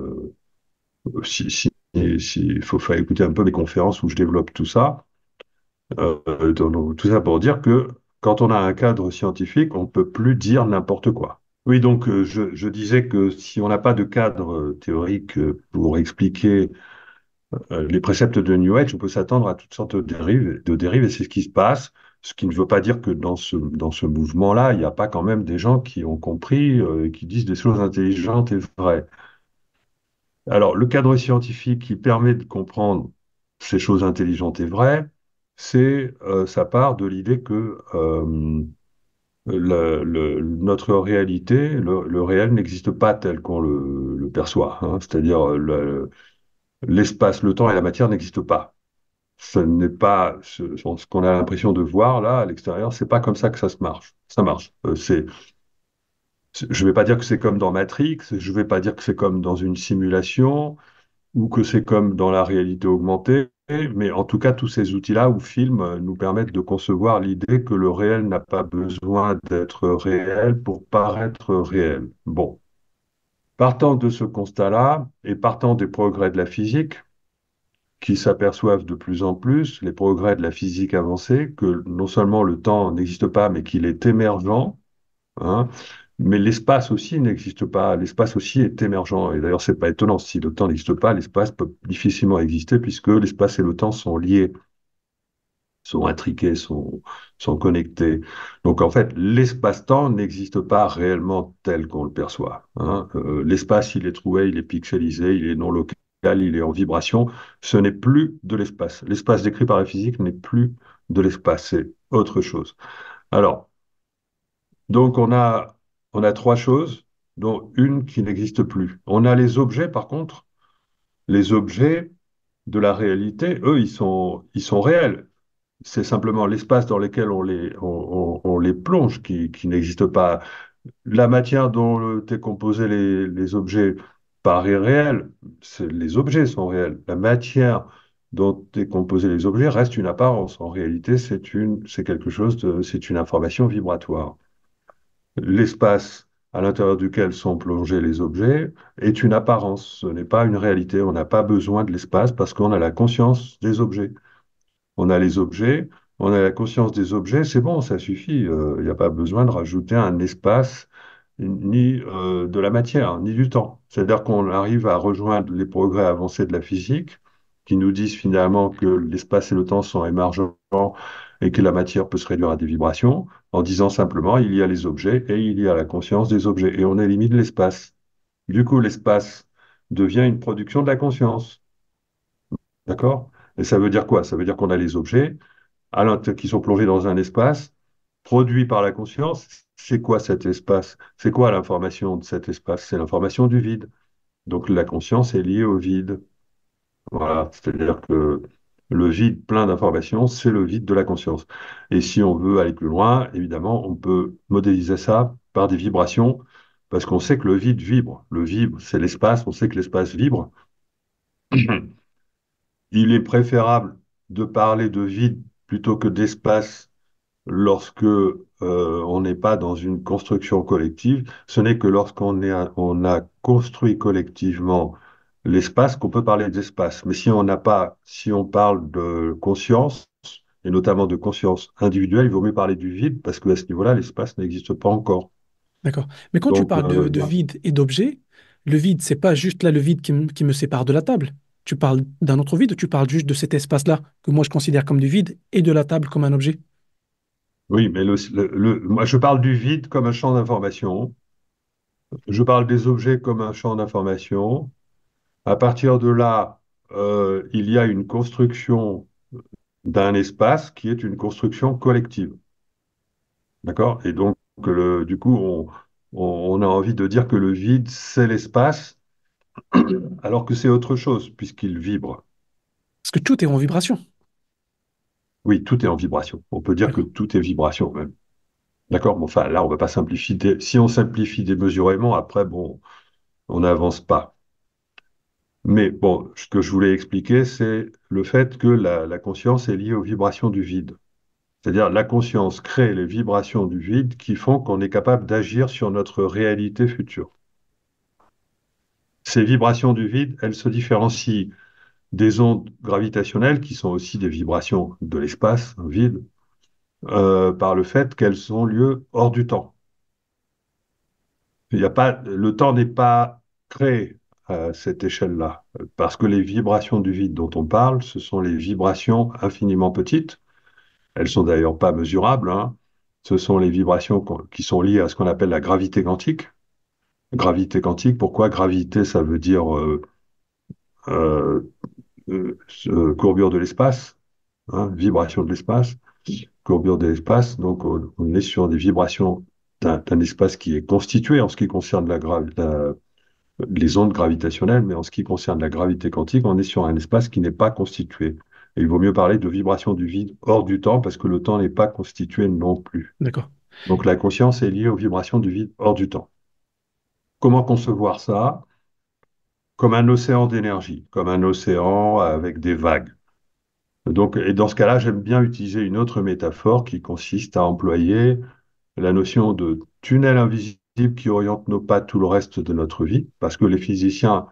il faut écouter un peu mes conférences où je développe tout ça. Tout ça pour dire que quand on a un cadre scientifique, on ne peut plus dire n'importe quoi. Oui, donc je disais que si on n'a pas de cadre théorique pour expliquer les préceptes de New Age, on peut s'attendre à toutes sortes de dérives, et c'est ce qui se passe. Ce qui ne veut pas dire que dans ce mouvement-là, il n'y a pas quand même des gens qui ont compris et qui disent des choses intelligentes et vraies. Alors, le cadre scientifique qui permet de comprendre ces choses intelligentes et vraies, ça part de l'idée que notre réalité, le réel n'existe pas tel qu'on le perçoit. Hein. C'est-à-dire l'espace, le temps et la matière n'existent pas. Ce n'est pas ce qu'on a l'impression de voir là à l'extérieur, c'est pas comme ça que ça se marche. Ça marche. Je vais pas dire que c'est comme dans Matrix, je vais pas dire que c'est comme dans une simulation ou que c'est comme dans la réalité augmentée, mais en tout cas, tous ces outils-là ou films nous permettent de concevoir l'idée que le réel n'a pas besoin d'être réel pour paraître réel. Bon, partant de ce constat-là et partant des progrès de la physique, qui s'aperçoivent de plus en plus, les progrès de la physique avancée, que non seulement le temps n'existe pas, mais qu'il est émergent, hein, mais l'espace aussi n'existe pas. L'espace aussi est émergent. Et d'ailleurs, c'est pas étonnant. Si le temps n'existe pas, l'espace peut difficilement exister puisque l'espace et le temps sont liés, sont intriqués, sont connectés. Donc, en fait, l'espace-temps n'existe pas réellement tel qu'on le perçoit. Hein. L'espace, il est trouvé, il est pixelisé, il est non local, il est en vibration. Ce n'est plus de l'espace. L'espace décrit par la physique n'est plus de l'espace, c'est autre chose. Alors, donc, on a trois choses, dont une qui n'existe plus. On a les objets, par contre, les objets de la réalité, eux, ils sont réels. C'est simplement l'espace dans lequel on les plonge qui n'existe pas. La matière dont est composé les objets paraît réelle. Les objets sont réels. La matière dont est composé les objets reste une apparence. En réalité, c'est quelque chose c'est une information vibratoire. L'espace à l'intérieur duquel sont plongés les objets est une apparence, ce n'est pas une réalité. On n'a pas besoin de l'espace parce qu'on a la conscience des objets. On a les objets, on a la conscience des objets, c'est bon, ça suffit. Il n'y a pas besoin de rajouter un espace, ni de la matière, ni du temps. C'est-à-dire qu'on arrive à rejoindre les progrès avancés de la physique qui nous disent finalement que l'espace et le temps sont émergents et que la matière peut se réduire à des vibrations, en disant simplement il y a les objets et il y a la conscience des objets, et on élimine l'espace. Du coup, l'espace devient une production de la conscience. D'accord? Et ça veut dire quoi? Ça veut dire qu'on a les objets qui sont plongés dans un espace produit par la conscience. C'est quoi cet espace? C'est quoi l'information de cet espace? C'est l'information du vide. Donc la conscience est liée au vide. Voilà, c'est-à-dire que le vide plein d'informations, c'est le vide de la conscience. Et si on veut aller plus loin, évidemment, on peut modéliser ça par des vibrations, parce qu'on sait que le vide vibre. Le vide, c'est l'espace, on sait que l'espace vibre. Il est préférable de parler de vide plutôt que d'espace lorsque on n'est pas dans une construction collective. Ce n'est que lorsqu'on on a construit collectivement l'espace qu'on peut parler d'espace. Mais si on n'a pas, si on parle de conscience, et notamment de conscience individuelle, il vaut mieux parler du vide parce que à ce niveau-là, l'espace n'existe pas encore. D'accord. Mais quand tu Donc, parles de vide et d'objet, le vide, c'est pas juste là le vide qui me sépare de la table. Tu parles d'un autre vide ou tu parles juste de cet espace-là que moi je considère comme du vide et de la table comme un objet? oui, mais moi, je parle du vide comme un champ d'information. Je parle des objets comme un champ d'information. À partir de là, il y a une construction d'un espace qui est une construction collective. D'accord? Et donc, du coup, on a envie de dire que le vide, c'est l'espace, alors que c'est autre chose, puisqu'il vibre. Parce que tout est en vibration. Oui, tout est en vibration. On peut dire que D'accord. tout est vibration même. D'accord? Bon, enfin, là, on ne va pas simplifier. Si on simplifie démesurément, après, bon, on n'avance pas. Mais bon, ce que je voulais expliquer, c'est le fait que la conscience est liée aux vibrations du vide. C'est-à-dire, la conscience crée les vibrations du vide qui font qu'on est capable d'agir sur notre réalité future. Ces vibrations du vide, elles se différencient des ondes gravitationnelles, qui sont aussi des vibrations de l'espace, un vide, par le fait qu'elles ont lieu hors du temps. Il y a pas, le temps n'est pas créé à cette échelle-là, parce que les vibrations du vide dont on parle, ce sont les vibrations infiniment petites. Elles sont d'ailleurs pas mesurables, hein. Ce sont les vibrations qui sont liées à ce qu'on appelle la gravité quantique. Gravité quantique, pourquoi gravité, ça veut dire euh, courbure de l'espace, hein, vibration de l'espace, courbure de l'espace. Donc, on est sur des vibrations d'un espace qui est constitué en ce qui concerne les ondes gravitationnelles, mais en ce qui concerne la gravité quantique, on est sur un espace qui n'est pas constitué. Et il vaut mieux parler de vibration du vide hors du temps parce que le temps n'est pas constitué non plus. D'accord. Donc, la conscience est liée aux vibrations du vide hors du temps. Comment concevoir ça? Comme un océan d'énergie, comme un océan avec des vagues. Donc, et dans ce cas-là, j'aime bien utiliser une autre métaphore qui consiste à employer la notion de tunnel invisible qui oriente nos pas tout le reste de notre vie, parce que les physiciens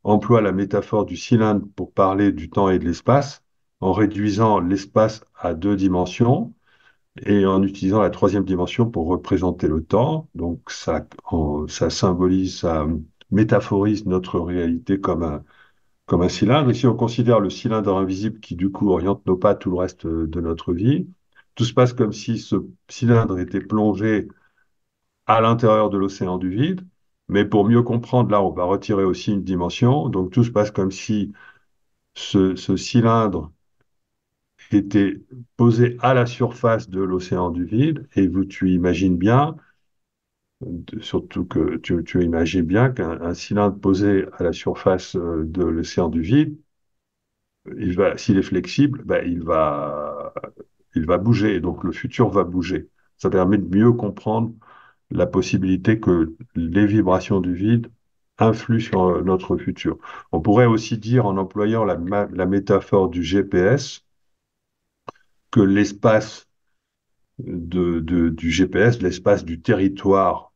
emploient la métaphore du cylindre pour parler du temps et de l'espace, en réduisant l'espace à deux dimensions et en utilisant la troisième dimension pour représenter le temps. Donc ça symbolise, ça métaphorise notre réalité comme un cylindre. Et si on considère le cylindre invisible qui, du coup, oriente nos pas tout le reste de notre vie, tout se passe comme si ce cylindre était plongé à l'intérieur de l'océan du vide. Mais pour mieux comprendre, là, on va retirer aussi une dimension. Donc, tout se passe comme si ce cylindre était posé à la surface de l'océan du vide. Et tu imagines bien, surtout que tu imagines bien qu'un cylindre posé à la surface de l'océan du vide, s'il est flexible, ben, il va bouger, et donc le futur va bouger. Ça permet de mieux comprendre la possibilité que les vibrations du vide influent sur notre futur. On pourrait aussi dire, en employant la métaphore du GPS, que l'espace du GPS, l'espace du territoire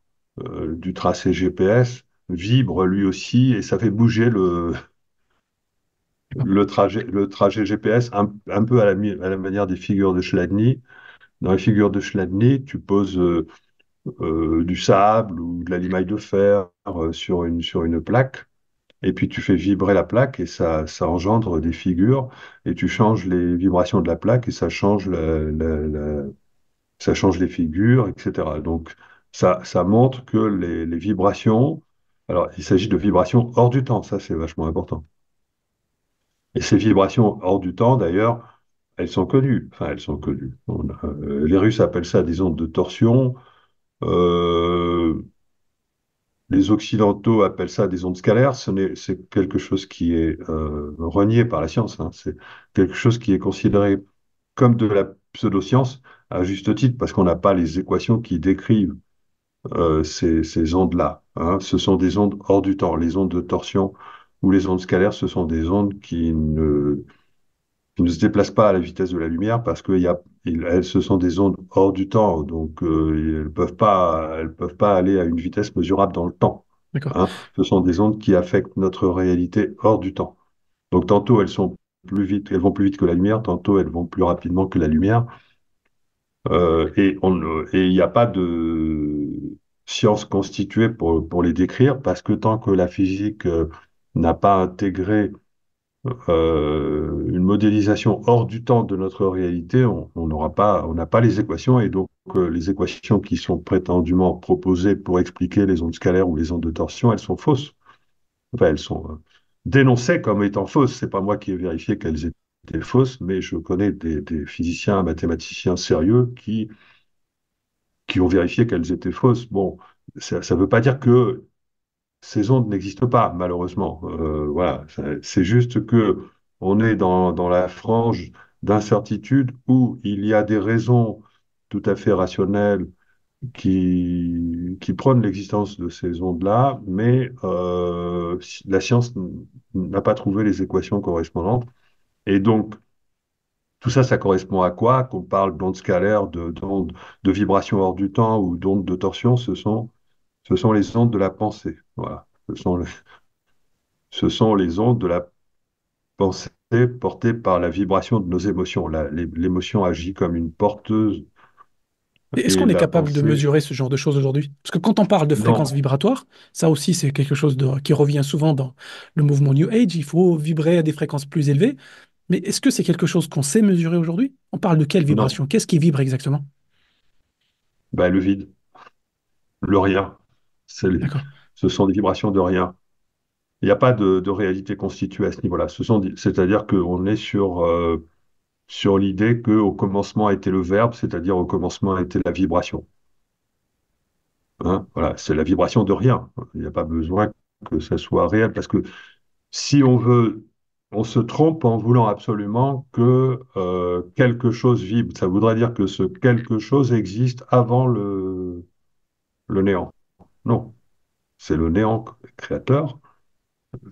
du tracé GPS, vibre lui aussi, et ça fait bouger D'accord. le trajet GPS un peu à la manière des figures de Chladni. Dans les figures de Chladni, tu poses du sable ou de la limaille de fer sur une plaque, et puis tu fais vibrer la plaque et ça engendre des figures, et tu changes les vibrations de la plaque et ça change, ça change les figures, etc. Donc ça montre que les vibrations, alors il s'agit de vibrations hors du temps, ça c'est vachement important. Et ces vibrations hors du temps, d'ailleurs, elles sont connues. Enfin, elles sont connues. Les Russes appellent ça des ondes de torsion. Euh, les Occidentaux appellent ça des ondes scalaires. C'est quelque chose qui est renié par la science, hein. C'est quelque chose qui est considéré comme de la pseudoscience, à juste titre, parce qu'on n'a pas les équations qui décrivent ces ondes-là, hein. Ce sont des ondes hors du temps. Les ondes de torsion ou les ondes scalaires, ce sont des ondes qui ne se déplacent pas à la vitesse de la lumière parce que ce sont des ondes hors du temps, donc elles peuvent pas aller à une vitesse mesurable dans le temps. D'accord. hein. Ce sont des ondes qui affectent notre réalité hors du temps. Donc tantôt elles vont plus vite que la lumière, tantôt elles vont plus rapidement que la lumière. Et il n'y a pas de science constituée pour les décrire parce que tant que la physique n'a pas intégré une modélisation hors du temps de notre réalité, on n'aura pas, on n'a pas les équations et donc les équations qui sont prétendument proposées pour expliquer les ondes scalaires ou les ondes de torsion, elles sont fausses. Enfin, elles sont dénoncées comme étant fausses. C'est pas moi qui ai vérifié qu'elles étaient fausses, mais je connais des physiciens, mathématiciens sérieux qui ont vérifié qu'elles étaient fausses. Bon, ça ne veut pas dire que ces ondes n'existent pas, malheureusement. Voilà, c'est juste que on est dans la frange d'incertitude où il y a des raisons tout à fait rationnelles qui prônent l'existence de ces ondes-là, mais la science n'a pas trouvé les équations correspondantes. Et donc, tout ça, ça correspond à quoi? Qu'on parle d'ondes scalaires, d'ondes de vibrations hors du temps ou d'ondes de torsion, ce sont les ondes de la pensée. Voilà. Ce sont les ondes de la pensée portées par la vibration de nos émotions. L'émotion agit comme une porteuse Et est-ce et qu'on est la capable de pensée, mesurer ce genre de choses aujourd'hui? Parce que quand on parle de fréquences non, vibratoires, ça aussi c'est quelque chose qui revient souvent dans le mouvement New Age. Il faut vibrer à des fréquences plus élevées. Mais est-ce que c'est quelque chose qu'on sait mesurer aujourd'hui? On parle de quelle non. vibration? Qu'est-ce qui vibre exactement? Ben, le vide, le rien. D'accord. Ce sont des vibrations de rien. Il n'y a pas de réalité constituée à ce niveau-là. C'est-à-dire qu'on est sur l'idée qu'au commencement était le verbe, c'est-à-dire au commencement était la vibration. Hein, voilà, c'est la vibration de rien. Il n'y a pas besoin que ça soit réel, parce que si on veut, on se trompe en voulant absolument que quelque chose vibre. Ça voudrait dire que ce quelque chose existe avant le néant. Non, c'est le néant créateur.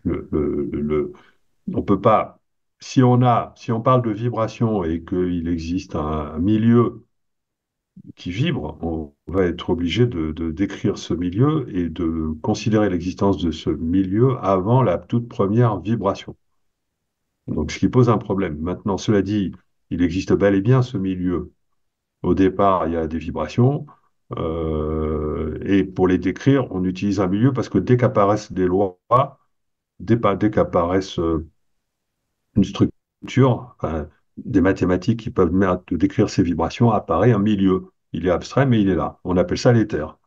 On peut pas. Si on parle de vibration et qu'il existe un milieu qui vibre, on va être obligé de décrire ce milieu et de considérer l'existence de ce milieu avant la toute première vibration. Donc, ce qui pose un problème. Maintenant, cela dit, il existe bel et bien ce milieu. Au départ, il y a des vibrations, et pour les décrire, on utilise un milieu parce que dès qu'apparaissent des lois, dès qu'apparaissent une structure, des mathématiques qui peuvent de décrire ces vibrations, apparaît un milieu. Il est abstrait, mais il est là. On appelle ça l'éther.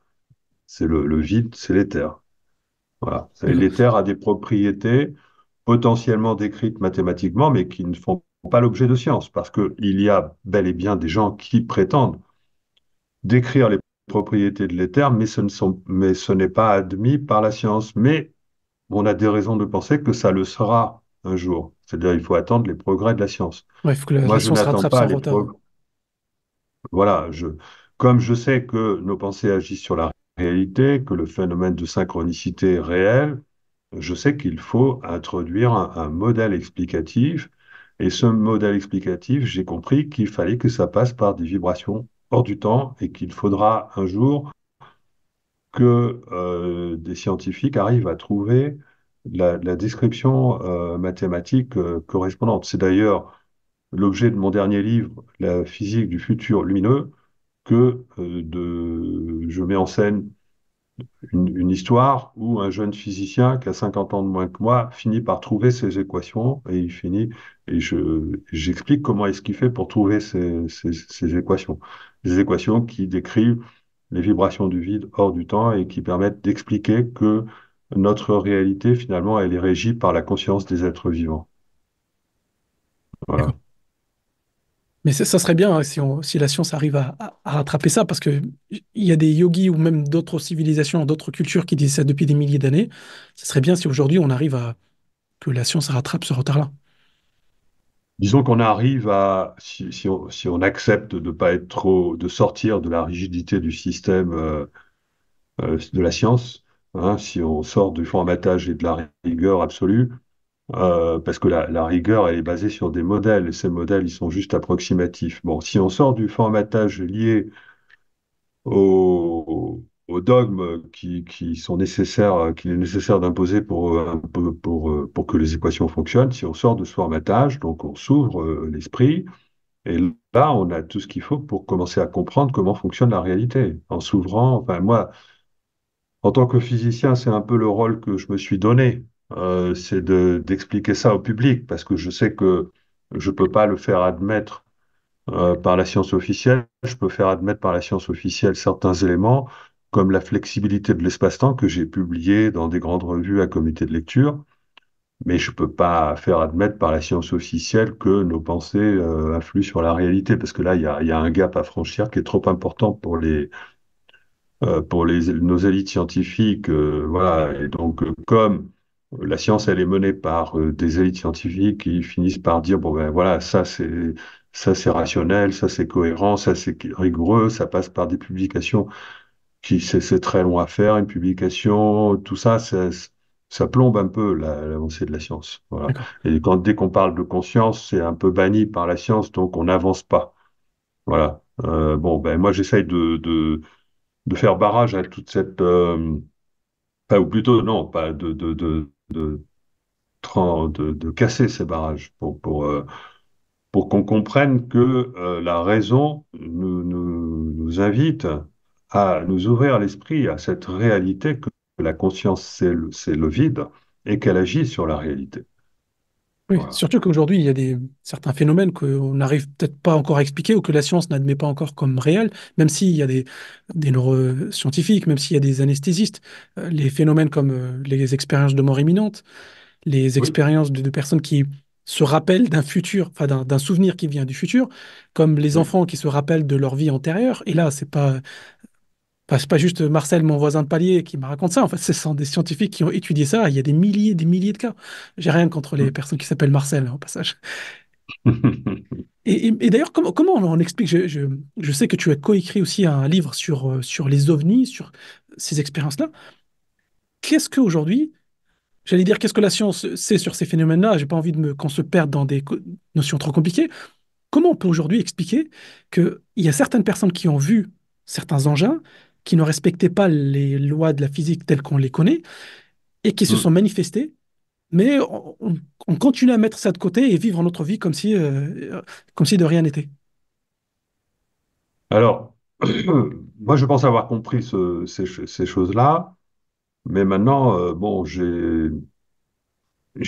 C'est le vide, c'est l'éther. Voilà. Et D'accord. l'éther a des propriétés potentiellement décrites mathématiquement, mais qui ne font pas l'objet de science, parce qu'il y a bel et bien des gens qui prétendent décrire les propriétés de l'éther, mais ce n'est pas admis par la science. Mais on a des raisons de penser que ça le sera un jour. C'est-à-dire, il faut attendre les progrès de la science. Ouais, il faut que Moi, la je science n'attends rattrape pas son les retard. progrès. Voilà, comme je sais que nos pensées agissent sur la réalité, que le phénomène de synchronicité est réel, je sais qu'il faut introduire un modèle explicatif. Et ce modèle explicatif, j'ai compris qu'il fallait que ça passe par des vibrations hors du temps et qu'il faudra un jour que des scientifiques arrivent à trouver la description mathématique correspondante. C'est d'ailleurs l'objet de mon dernier livre, La physique du futur lumineux, que je mets en scène une histoire où un jeune physicien qui a 50 ans de moins que moi finit par trouver ces équations et il finit et j'explique comment est-ce qu'il fait pour trouver ces équations. Des équations qui décrivent les vibrations du vide hors du temps et qui permettent d'expliquer que notre réalité, finalement, elle est régie par la conscience des êtres vivants. Voilà. D'accord. Mais ça serait bien hein, si la science arrive à rattraper ça, parce que il y a des yogis ou même d'autres civilisations, d'autres cultures qui disent ça depuis des milliers d'années. Ce serait bien si aujourd'hui on arrive à que la science rattrape ce retard-là. Disons qu'on arrive à, si on accepte de pas être trop, de sortir de la rigidité du système de la science, hein, si on sort du formatage et de la rigueur absolue, parce que la rigueur, elle est basée sur des modèles, et ces modèles, ils sont juste approximatifs. Bon, si on sort du formatage lié aux dogmes qui sont nécessaires, qu'il est nécessaire d'imposer pour que les équations fonctionnent, si on sort de ce formatage, donc on s'ouvre l'esprit, et là, on a tout ce qu'il faut pour commencer à comprendre comment fonctionne la réalité. En s'ouvrant, enfin moi, en tant que physicien, c'est un peu le rôle que je me suis donné, c'est d'expliquer ça au public, parce que je sais que je peux pas le faire admettre par la science officielle. Je peux faire admettre par la science officielle certains éléments, comme la flexibilité de l'espace-temps que j'ai publié dans des grandes revues à comité de lecture, mais je peux pas faire admettre par la science officielle que nos pensées influent sur la réalité, parce que là, il y a un gap à franchir qui est trop important pour nos élites scientifiques. Voilà. Et donc, comme la science, elle est menée par des élites scientifiques qui finissent par dire, bon, ben voilà, ça, c'est rationnel, ça, c'est cohérent, ça, c'est rigoureux, ça passe par des publications c'est très long à faire, une publication, tout ça, ça plombe un peu l'avancée de la science. Voilà. D'accord. Et dès qu'on parle de conscience, c'est un peu banni par la science, donc on n'avance pas. Voilà. Bon, ben moi, j'essaye de faire barrage à toute cette, enfin, ou plutôt non, pas de casser ces barrages pour qu'on comprenne que la raison nous invite à nous ouvrir l'esprit à cette réalité que la conscience, c'est le vide et qu'elle agit sur la réalité. Oui, Voilà. surtout qu'aujourd'hui, il y a certains phénomènes qu'on n'arrive peut-être pas encore à expliquer ou que la science n'admet pas encore comme réels, même s'il y a des neuroscientifiques, même s'il y a des anesthésistes, les phénomènes comme les expériences de mort imminente, les Oui. expériences de personnes qui se rappellent d'un futur, enfin d'un souvenir qui vient du futur, comme les Oui. enfants qui se rappellent de leur vie antérieure. Et là, c'est pas juste Marcel, mon voisin de palier, qui me raconte ça. En fait, ce sont des scientifiques qui ont étudié ça. Il y a des milliers de cas. J'ai rien contre les personnes qui s'appellent Marcel, hein, au passage. Et d'ailleurs, comment on explique? Je sais que tu as coécrit aussi un livre sur les ovnis, sur ces expériences-là. Qu'est-ce qu'aujourd'hui, j'allais dire, qu'est-ce que la science sait sur ces phénomènes-là? J'ai pas envie qu'on se perde dans des notions trop compliquées. Comment on peut aujourd'hui expliquer qu'il y a certaines personnes qui ont vu certains engins qui ne respectaient pas les lois de la physique telles qu'on les connaît et qui se sont manifestés, mais on continue à mettre ça de côté et vivre notre vie comme si de rien n'était. Alors, moi, je pense avoir compris ces choses-là, mais maintenant, bon, j'ai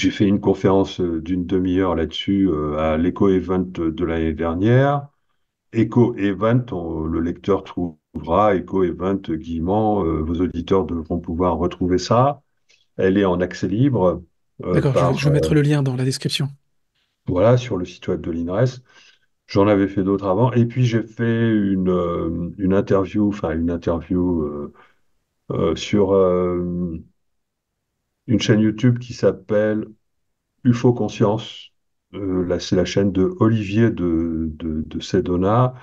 fait une conférence d'une demi-heure là-dessus à l'Eco-Event de l'année dernière. Eco-Event, le lecteur trouvera Eco-Event Guillemant, vos auditeurs devront pouvoir retrouver ça. Elle est en accès libre D'accord, je vais mettre le lien dans la description. voilà, sur le site web de l'INRES. J'en avais fait d'autres avant. Et puis j'ai fait une interview, enfin une interview sur une chaîne YouTube qui s'appelle UFO Conscience. Là, c'est la chaîne de Olivier de Sedona,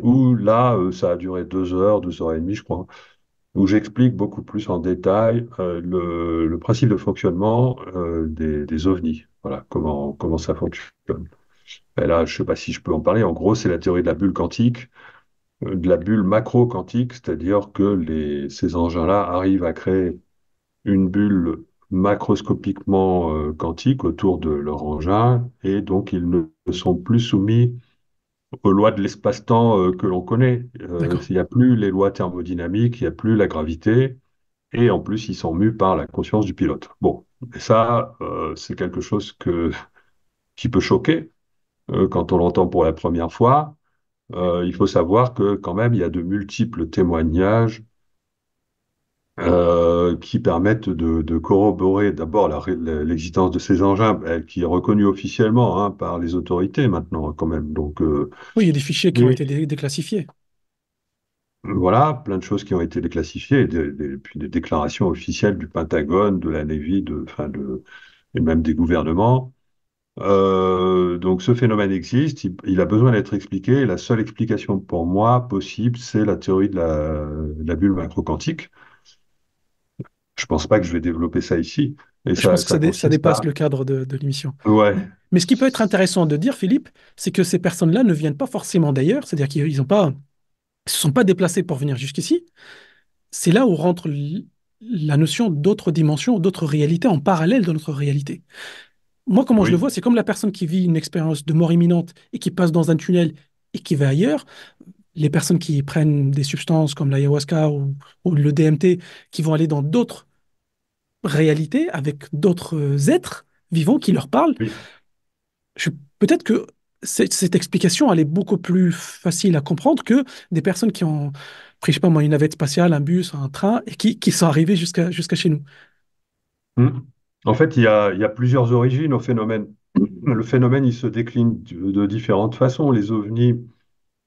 où là, ça a duré 2 heures, 2 heures et demie, je crois, où j'explique beaucoup plus en détail le principe de fonctionnement des ovnis. Voilà, comment ça fonctionne. Et là, je ne sais pas si je peux en parler. En gros, c'est la théorie de la bulle quantique, de la bulle macro-quantique, c'est-à-dire que ces engins-là arrivent à créer une bulle macroscopiquement quantique autour de leur engin, et donc ils ne sont plus soumis aux lois de l'espace-temps que l'on connaît. D'accord. Il n'y a plus les lois thermodynamiques, il n'y a plus la gravité, et en plus ils sont mus par la conscience du pilote. Bon, et ça, c'est quelque chose qui peut choquer quand on l'entend pour la première fois. Il faut savoir que quand même, il y a de multiples témoignages qui permettent de corroborer d'abord l'existence de ces engins, qui est reconnue officiellement hein, par les autorités maintenant quand même. Donc, Oui, il y a des fichiers qui ont et été déclassifiés. voilà, plein de choses qui ont été déclassifiées, puis des déclarations officielles du Pentagone, de la Navy, enfin et même des gouvernements. Donc ce phénomène existe, il a besoin d'être expliqué. Et la seule explication pour moi possible, c'est la théorie de la bulle macroquantique. Je pense pas que je vais développer ça ici. Et Je pense que ça ça consiste dépasse à... le cadre de l'émission. Ouais. Mais ce qui peut être intéressant de dire, Philippe, c'est que ces personnes-là ne viennent pas forcément d'ailleurs, c'est-à-dire qu'ils ne se sont pas déplacés pour venir jusqu'ici. c'est là où rentre la notion d'autres dimensions, d'autres réalités en parallèle de notre réalité. Moi, comment je le Oui, vois, c'est comme la personne qui vit une expérience de mort imminente et qui passe dans un tunnel et qui va ailleurs. Les personnes qui prennent des substances comme l'ayahuasca ou le DMT, qui vont aller dans d'autres réalités avec d'autres êtres vivants qui leur parlent. oui, Je- Peut-être que cette explication, elle est beaucoup plus facile à comprendre que des personnes qui ont pris, je sais pas moi, une navette spatiale, un bus, un train, et qui sont arrivées jusqu'à chez nous. Hmm. En fait, il y a plusieurs origines au phénomène. Le phénomène, il se décline de différentes façons. Les ovnis,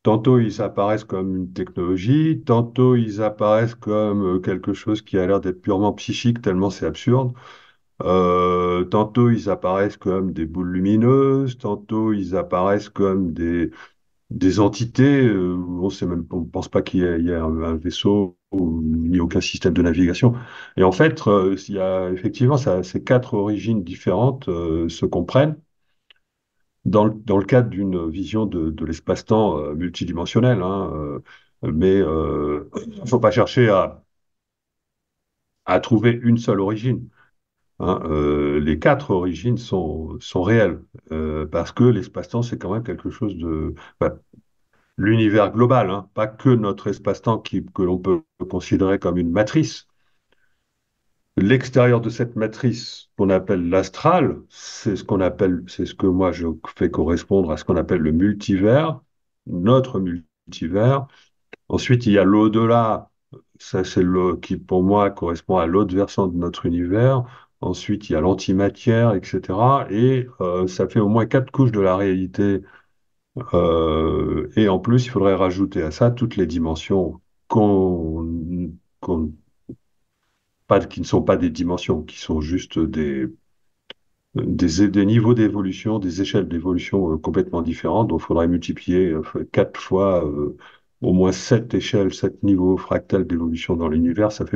tantôt ils apparaissent comme une technologie, tantôt ils apparaissent comme quelque chose qui a l'air d'être purement psychique, tellement c'est absurde. Tantôt ils apparaissent comme des boules lumineuses, tantôt ils apparaissent comme des entités, on sait même, on pense pas il y ait un vaisseau ni aucun système de navigation. Et en fait, il y a effectivement ces quatre origines différentes se comprennent dans le cadre d'une vision de l'espace-temps multidimensionnel. Hein, mais il ne faut pas chercher à trouver une seule origine. Hein. Les quatre origines sont réelles parce que l'espace-temps, c'est quand même quelque chose de... enfin, l'univers global, hein, pas que notre espace-temps que l'on peut considérer comme une matrice. L'extérieur de cette matrice qu'on appelle l'astral, c'est ce que moi je fais correspondre à ce qu'on appelle le multivers, notre multivers. Ensuite, il y a l'au-delà, ça c'est le qui pour moi correspond à l'autre versant de notre univers. Ensuite, il y a l'antimatière, etc. Et ça fait au moins quatre couches de la réalité et en plus, il faudrait rajouter à ça toutes les dimensions qu'on, qu'on- qui ne sont pas des dimensions, qui sont juste des niveaux d'évolution, des échelles d'évolution complètement différentes. Donc, il faudrait multiplier quatre fois au moins sept échelles, sept niveaux fractals d'évolution dans l'univers. Ça fait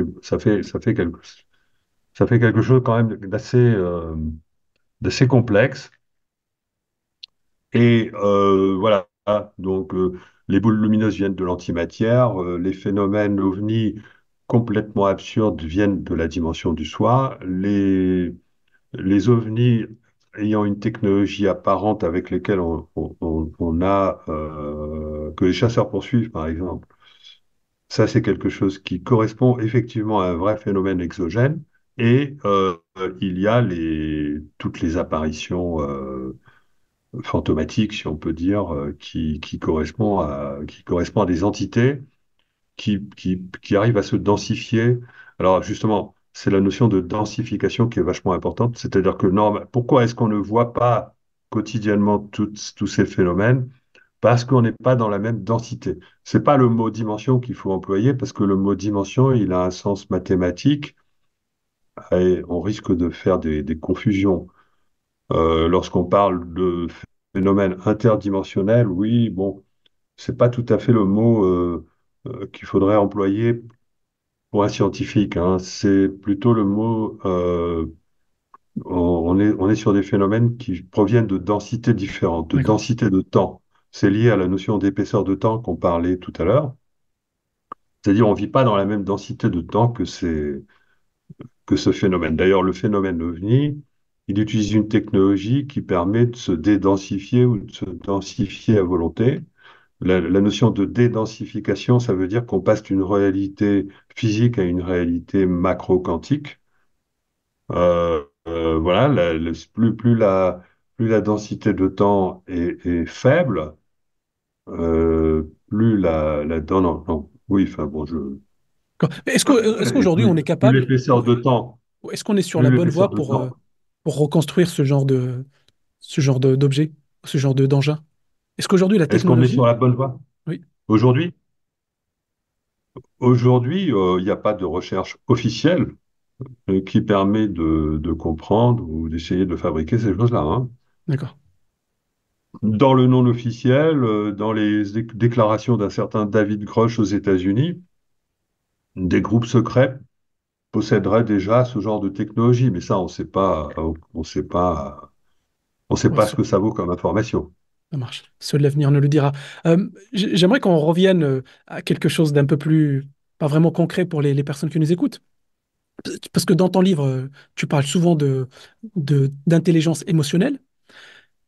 quelque chose quand même d'assez complexe. Et voilà, donc les boules lumineuses viennent de l'antimatière, les phénomènes ovnis complètement absurdes viennent de la dimension du soi, les ovnis ayant une technologie apparente avec lesquelles on a, que les chasseurs poursuivent par exemple, ça c'est quelque chose qui correspond effectivement à un vrai phénomène exogène, et il y a toutes les apparitions fantomatique, si on peut dire, qui correspond à des entités qui arrivent à se densifier. Alors justement, c'est la notion de densification qui est vachement importante, c'est-à-dire que pourquoi est-ce qu'on ne voit pas quotidiennement tous ces phénomènes? Parce qu'on n'est pas dans la même densité. C'est pas le mot dimension qu'il faut employer, parce que le mot dimension, il a un sens mathématique et on risque de faire des confusions. Lorsqu'on parle de phénomène interdimensionnel, oui, bon, c'est pas tout à fait le mot qu'il faudrait employer pour un scientifique. Hein. C'est plutôt le mot. On est sur des phénomènes qui proviennent de densités différentes, de D'accord. densité de temps. C'est lié à la notion d'épaisseur de temps qu'on parlait tout à l'heure. C'est-à-dire, on vit pas dans la même densité de temps que ce phénomène. D'ailleurs, le phénomène OVNI, il utilise une technologie qui permet de se dédensifier ou de se densifier à volonté. La notion de dédensification, ça veut dire qu'on passe d'une réalité physique à une réalité macro-quantique. Voilà, plus la densité de temps est faible, plus non, non, non, oui, enfin bon, Mais est-ce et qu'aujourd'hui on est plus capable, l'épaisseur de temps, est-ce qu'on est sur plus la bonne l'épaisseur voie de temps. pour reconstruire d'objet, ce genre d'engin? Est-ce qu'aujourd'hui la Est-ce qu'on est sur technologie, la bonne voie? oui, Aujourd'hui, aujourd'hui, il n'y a pas de recherche officielle qui permet de comprendre ou d'essayer de fabriquer ces choses-là. Hein. d'accord. Dans le non officiel, dans les déclarations d'un certain David Grush aux États-Unis, des groupes secrets posséderaient déjà ce genre de technologie, mais ça, on sait Ouais, pas ce que ça vaut comme information. ça marche. Seul l'avenir nous le dira. J'aimerais qu'on revienne à quelque chose d'un peu plus pas vraiment concret pour les personnes qui nous écoutent. Parce que dans ton livre, tu parles souvent d'intelligence émotionnelle.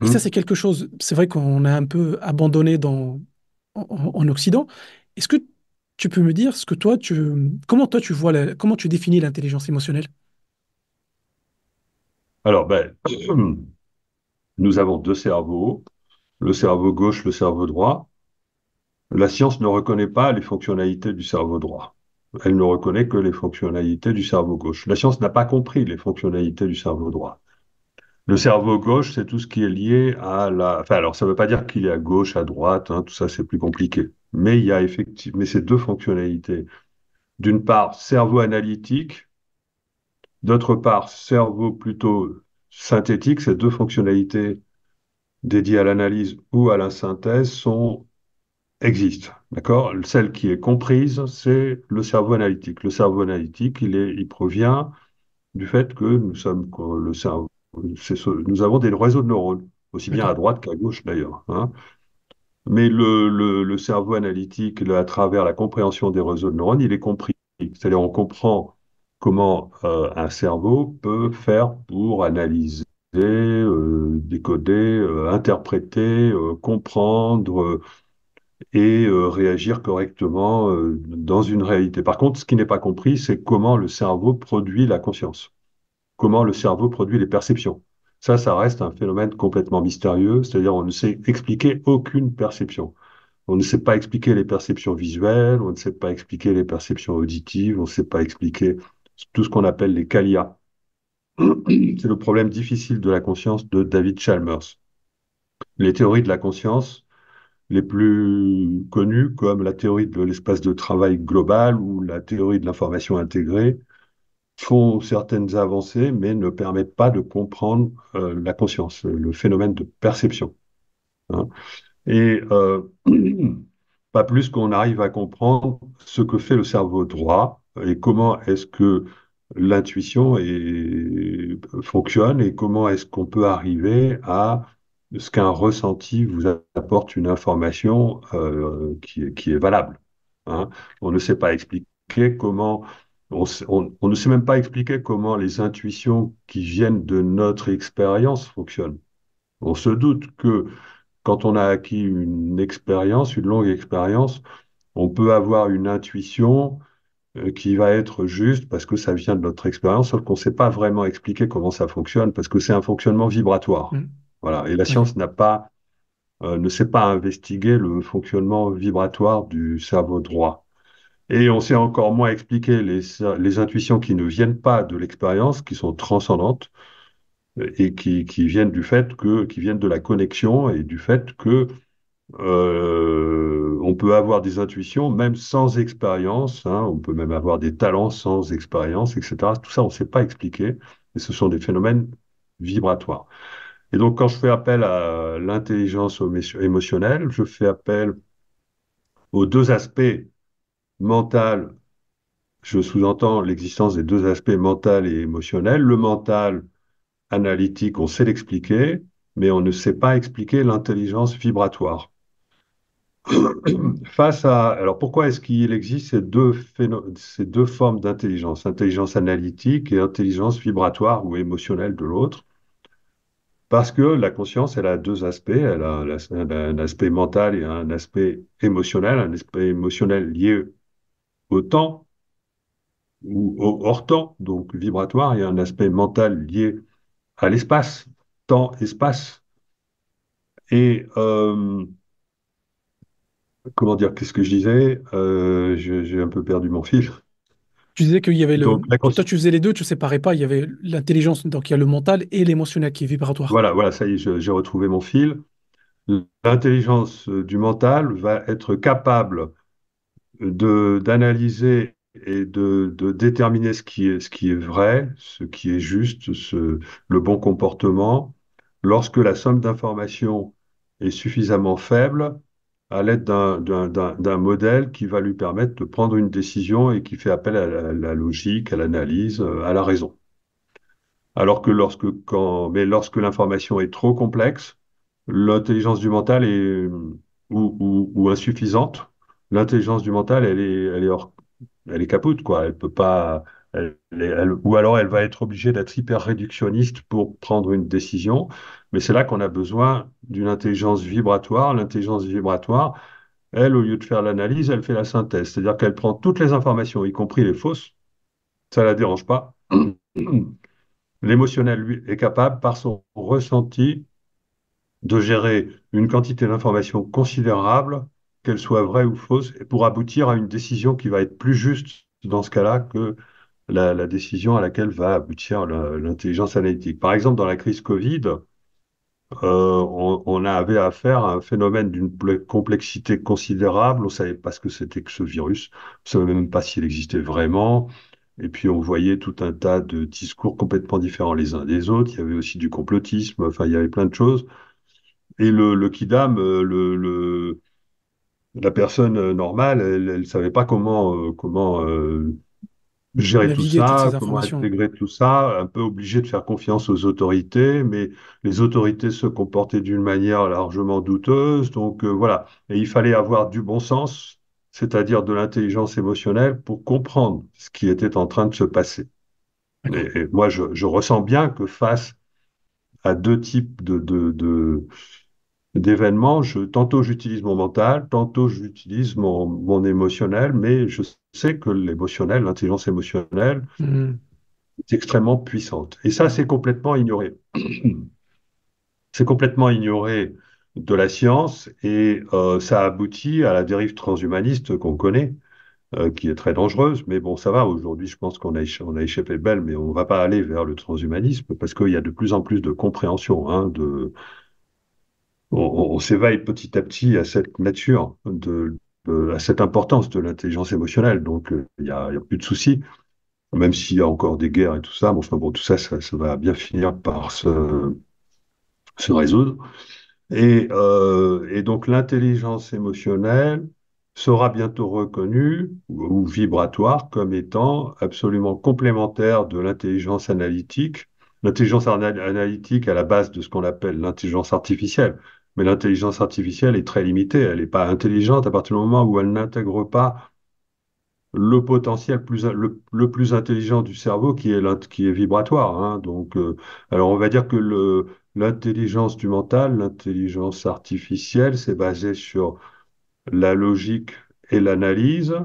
Et ça, Hmm. c'est quelque chose, c'est vrai qu'on a un peu abandonné en Occident. Est-ce que tu peux me dire ce que comment toi tu vois, comment tu définis l'intelligence émotionnelle? Alors, ben, nous avons deux cerveaux, le cerveau gauche, le cerveau droit. La science ne reconnaît pas les fonctionnalités du cerveau droit. Elle ne reconnaît que les fonctionnalités du cerveau gauche. La science n'a pas compris les fonctionnalités du cerveau droit. Le cerveau gauche, c'est tout ce qui est lié à la... Enfin, alors, ça ne veut pas dire qu'il est à gauche, à droite, hein, tout ça, c'est plus compliqué. Mais il y a effectivement ces deux fonctionnalités. D'une part, cerveau analytique, d'autre part, cerveau plutôt synthétique. Ces deux fonctionnalités dédiées à l'analyse ou à la synthèse existent. D'accord? Celle qui est comprise, c'est le cerveau analytique. Le cerveau analytique, il provient du fait que que le cerveau, nous avons des réseaux de neurones, aussi bien à D'accord. droite qu'à gauche d'ailleurs, hein. Mais le cerveau analytique, à travers la compréhension des réseaux de neurones, il est compris. C'est-à-dire, on comprend comment un cerveau peut faire pour analyser, décoder, interpréter, comprendre et réagir correctement dans une réalité. Par contre, ce qui n'est pas compris, c'est comment le cerveau produit la conscience, comment le cerveau produit les perceptions. Ça reste un phénomène complètement mystérieux, c'est-à-dire on ne sait expliquer aucune perception. On ne sait pas expliquer les perceptions visuelles, on ne sait pas expliquer les perceptions auditives, on ne sait pas expliquer tout ce qu'on appelle les qualia. C'est le problème difficile de la conscience de David Chalmers. Les théories de la conscience les plus connues, comme la théorie de l'espace de travail global ou la théorie de l'information intégrée, font certaines avancées, mais ne permettent pas de comprendre la conscience, le phénomène de perception, hein. Et pas plus qu'on arrive à comprendre ce que fait le cerveau droit et comment est-ce que fonctionne et comment est-ce qu'on peut arriver à ce qu'un ressenti vous apporte une information qui est valable, hein. On ne sait pas expliquer comment, on ne sait même pas expliquer comment les intuitions qui viennent de notre expérience fonctionnent. On se doute que quand on a acquis une expérience, une longue expérience, on peut avoir une intuition qui va être juste parce que ça vient de notre expérience, sauf qu'on ne sait pas vraiment expliquer comment ça fonctionne parce que c'est un fonctionnement vibratoire. Hmm. Voilà. Et la D'accord. science ne sait pas investiguer le fonctionnement vibratoire du cerveau droit. Et on sait encore moins expliquer les intuitions qui ne viennent pas de l'expérience, qui sont transcendantes et qui viennent qui viennent de la connexion et du fait que on peut avoir des intuitions même sans expérience, hein, on peut même avoir des talents sans expérience, etc. Tout ça, on ne sait pas expliquer, et ce sont des phénomènes vibratoires. Et donc, quand je fais appel à l'intelligence émotionnelle, je fais appel aux deux aspects mental, je sous-entends l'existence des deux aspects mental et émotionnel. Le mental analytique, on sait l'expliquer, mais on ne sait pas expliquer l'intelligence vibratoire. Alors pourquoi est-ce qu'il existe ces deux formes d'intelligence, intelligence analytique et intelligence vibratoire ou émotionnelle de l'autre? Parce que la conscience, elle a deux aspects, elle a un aspect mental et un aspect émotionnel, un aspect émotionnel lié au temps ou au hors-temps, donc vibratoire, et un aspect mental lié à l'espace, temps, espace. Et comment dire, qu'est-ce que je disais? J'ai un peu perdu mon fil. Tu disais qu'il y avait Donc, toi tu faisais les deux, tu séparais pas, il y avait l'intelligence, donc il y a le mental et l'émotionnel qui est vibratoire. voilà, ça y est, j'ai retrouvé mon fil. L'intelligence du mental va être capable d'analyser et de déterminer ce qui est vrai, ce qui est juste, le bon comportement, lorsque la somme d'informations est suffisamment faible, à l'aide d'un modèle qui va lui permettre de prendre une décision et qui fait appel à la logique, à l'analyse, à la raison. Alors que mais lorsque l'information est trop complexe, l'intelligence du mental est ou insuffisante. L'intelligence du mental, elle est hors. elle est capote, quoi. Elle peut pas, ou alors elle va être obligée d'être hyper réductionniste pour prendre une décision. Mais c'est là qu'on a besoin d'une intelligence vibratoire. L'intelligence vibratoire, elle, au lieu de faire l'analyse, elle fait la synthèse. C'est-à-dire qu'elle prend toutes les informations, y compris les fausses. Ça la dérange pas. L'émotionnel, lui, est capable, par son ressenti, de gérer une quantité d'informations considérable, qu'elles soient vraies ou fausses, et pour aboutir à une décision qui va être plus juste dans ce cas-là que la décision à laquelle va aboutir l'intelligence analytique. Par exemple, dans la crise Covid, on avait affaire à un phénomène d'une complexité considérable. On ne savait pas ce que c'était que ce virus. On ne savait même pas s'il existait vraiment. Et puis, on voyait tout un tas de discours complètement différents les uns des autres. Il y avait aussi du complotisme. Enfin, il y avait plein de choses. Et le kidam, la personne normale, elle ne savait pas comment gérer tout Naviguer toutes ça, ces comment informations. intégrer tout ça, un peu obligé de faire confiance aux autorités, mais les autorités se comportaient d'une manière largement douteuse. Donc voilà, et il fallait avoir du bon sens, c'est-à-dire de l'intelligence émotionnelle, pour comprendre ce qui était en train de se passer. D'accord. Et moi, je ressens bien que face à deux types d'événements, tantôt j'utilise mon mental, tantôt j'utilise mon émotionnel, mais je sais que l'émotionnel, l'intelligence émotionnelle, Mhm. est extrêmement puissante. Et ça, Ouais. c'est complètement ignoré. C'est complètement ignoré de la science et ça aboutit à la dérive transhumaniste qu'on connaît, qui est très dangereuse. Mais bon, ça va, aujourd'hui, je pense on a échappé belle, mais on ne va pas aller vers le transhumanisme parce qu'il y a de plus en plus de compréhension, hein, on s'éveille petit à petit à cette nature, à cette importance de l'intelligence émotionnelle. Donc, il y a plus de soucis, même s'il y a encore des guerres et tout ça. Bon, enfin, bon, tout ça, ça va bien finir par se résoudre. Et donc l'intelligence émotionnelle sera bientôt reconnue ou vibratoire comme étant absolument complémentaire de l'intelligence analytique. L'intelligence analytique est à la base de ce qu'on appelle l'intelligence artificielle. Mais l'intelligence artificielle est très limitée. Elle n'est pas intelligente à partir du moment où elle n'intègre pas le potentiel le plus intelligent du cerveau qui est vibratoire, hein. Donc, alors on va dire que l'intelligence du mental, l'intelligence artificielle, c'est basé sur la logique et l'analyse,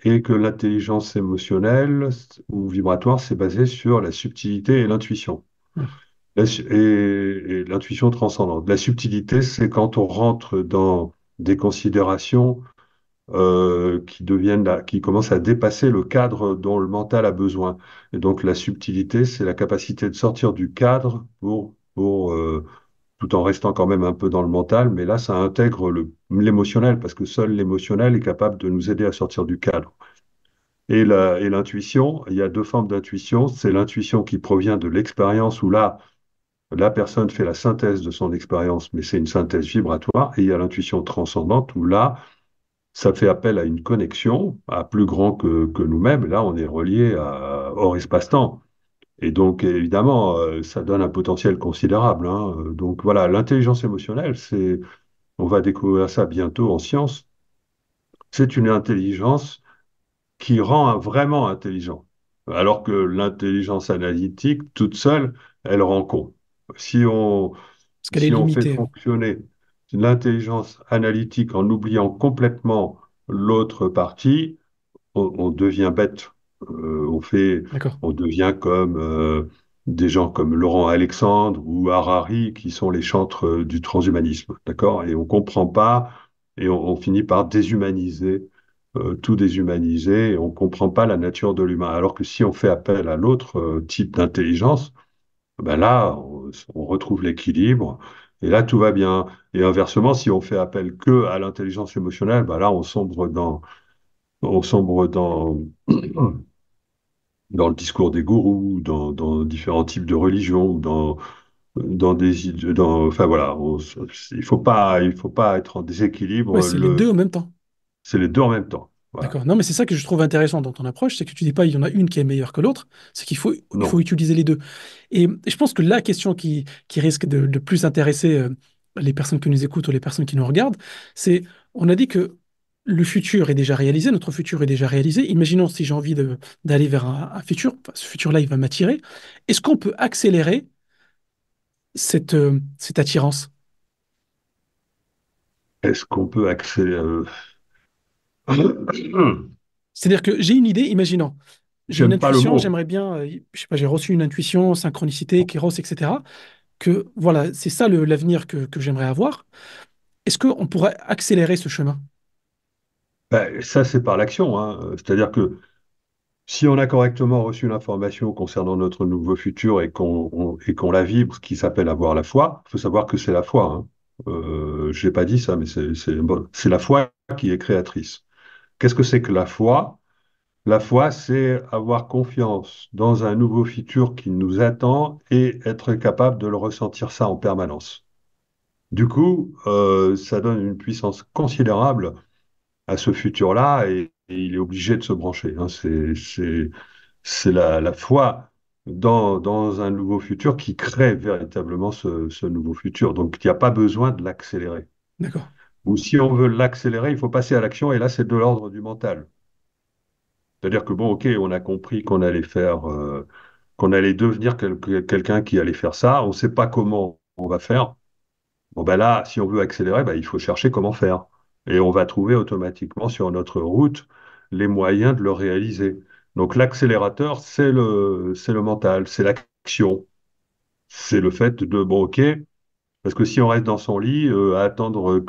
et que l'intelligence émotionnelle ou vibratoire, c'est basé sur la subtilité et l'intuition. Mhm. Et l'intuition transcendante. La subtilité, c'est quand on rentre dans des considérations qui commencent à dépasser le cadre dont le mental a besoin. Et donc la subtilité, c'est la capacité de sortir du cadre tout en restant quand même un peu dans le mental, mais là, ça intègre l'émotionnel, parce que seul l'émotionnel est capable de nous aider à sortir du cadre. Et l'intuition, il y a deux formes d'intuition. C'est l'intuition qui provient de l'expérience, où là, la personne fait la synthèse de son expérience, mais c'est une synthèse vibratoire. Et il y a l'intuition transcendante, où là, ça fait appel à une connexion à plus grand que nous-mêmes. Là, on est relié hors espace-temps. Et donc, évidemment, ça donne un potentiel considérable, hein. Donc voilà, l'intelligence émotionnelle, on va découvrir ça bientôt en science. C'est une intelligence qui rend vraiment intelligent. Alors que l'intelligence analytique, toute seule, elle rend con. Si on, Parce qu'elle est si on fait limitée. fonctionner l'intelligence analytique en oubliant complètement l'autre partie, on devient bête. D'accord. On devient comme des gens comme Laurent Alexandre ou Harari, qui sont les chantres du transhumanisme, d'accord? Et on comprend pas, et on finit par déshumaniser, tout déshumaniser, et on comprend pas la nature de l'humain. Alors que si on fait appel à l'autre type d'intelligence, ben là, on retrouve l'équilibre. Et là, tout va bien. Et inversement, si on fait appel que à l'intelligence émotionnelle, ben là, on sombre dans le discours des gourous, dans différents types de religions, enfin voilà, il faut pas être en Ouais, déséquilibre. c'est les deux en même temps. C'est les deux en même temps. Voilà. D'accord. Non, mais c'est ça que je trouve intéressant dans ton approche, c'est que tu dis pas il y en a une qui est meilleure que l'autre, c'est qu'il faut Non. utiliser les deux. Et je pense que la question qui risque de plus intéresser les personnes qui nous écoutent ou les personnes qui nous regardent, c'est, on a dit que le futur est déjà réalisé, notre futur est déjà réalisé. Imaginons si j'ai envie d'aller vers un futur, enfin, ce futur-là, il va m'attirer. Est-ce qu'on peut accélérer cette attirance? Est-ce qu'on peut accélérer? C'est-à-dire que j'ai une idée, imaginons, j'ai une J'aime pas le intuition, mot. j'aimerais bien, je sais pas, j'ai reçu une intuition, synchronicité, kéros, etc. Que voilà, c'est ça l'avenir que j'aimerais avoir. Est-ce qu'on pourrait accélérer ce chemin? Ben, ça, c'est par l'action, hein. C'est-à-dire que si on a correctement reçu l'information concernant notre nouveau futur et qu'on la vibre, ce qui s'appelle avoir la foi, il faut savoir que c'est la foi, hein. Je n'ai pas dit ça, mais bon, c'est la foi qui est créatrice. Qu'est-ce que c'est que la foi? La foi, c'est avoir confiance dans un nouveau futur qui nous attend et être capable de le ressentir ça en permanence. Du coup, ça donne une puissance considérable à ce futur-là et il est obligé de se brancher, hein. C'est la foi dans un nouveau futur qui crée véritablement ce nouveau futur. Donc, il n'y a pas besoin de l'accélérer. D'accord, Ou si on veut l'accélérer, il faut passer à l'action et là, c'est de l'ordre du mental. C'est-à-dire que, bon, OK, on a compris qu'on allait faire, qu'on allait devenir quelqu'un qui allait faire ça. On ne sait pas comment on va faire. Bon, ben là, si on veut accélérer, ben, il faut chercher comment faire. Et on va trouver automatiquement sur notre route les moyens de le réaliser. Donc l'accélérateur, c'est le mental, c'est l'action. C'est le fait de, bon, OK, parce que si on reste dans son lit, à attendre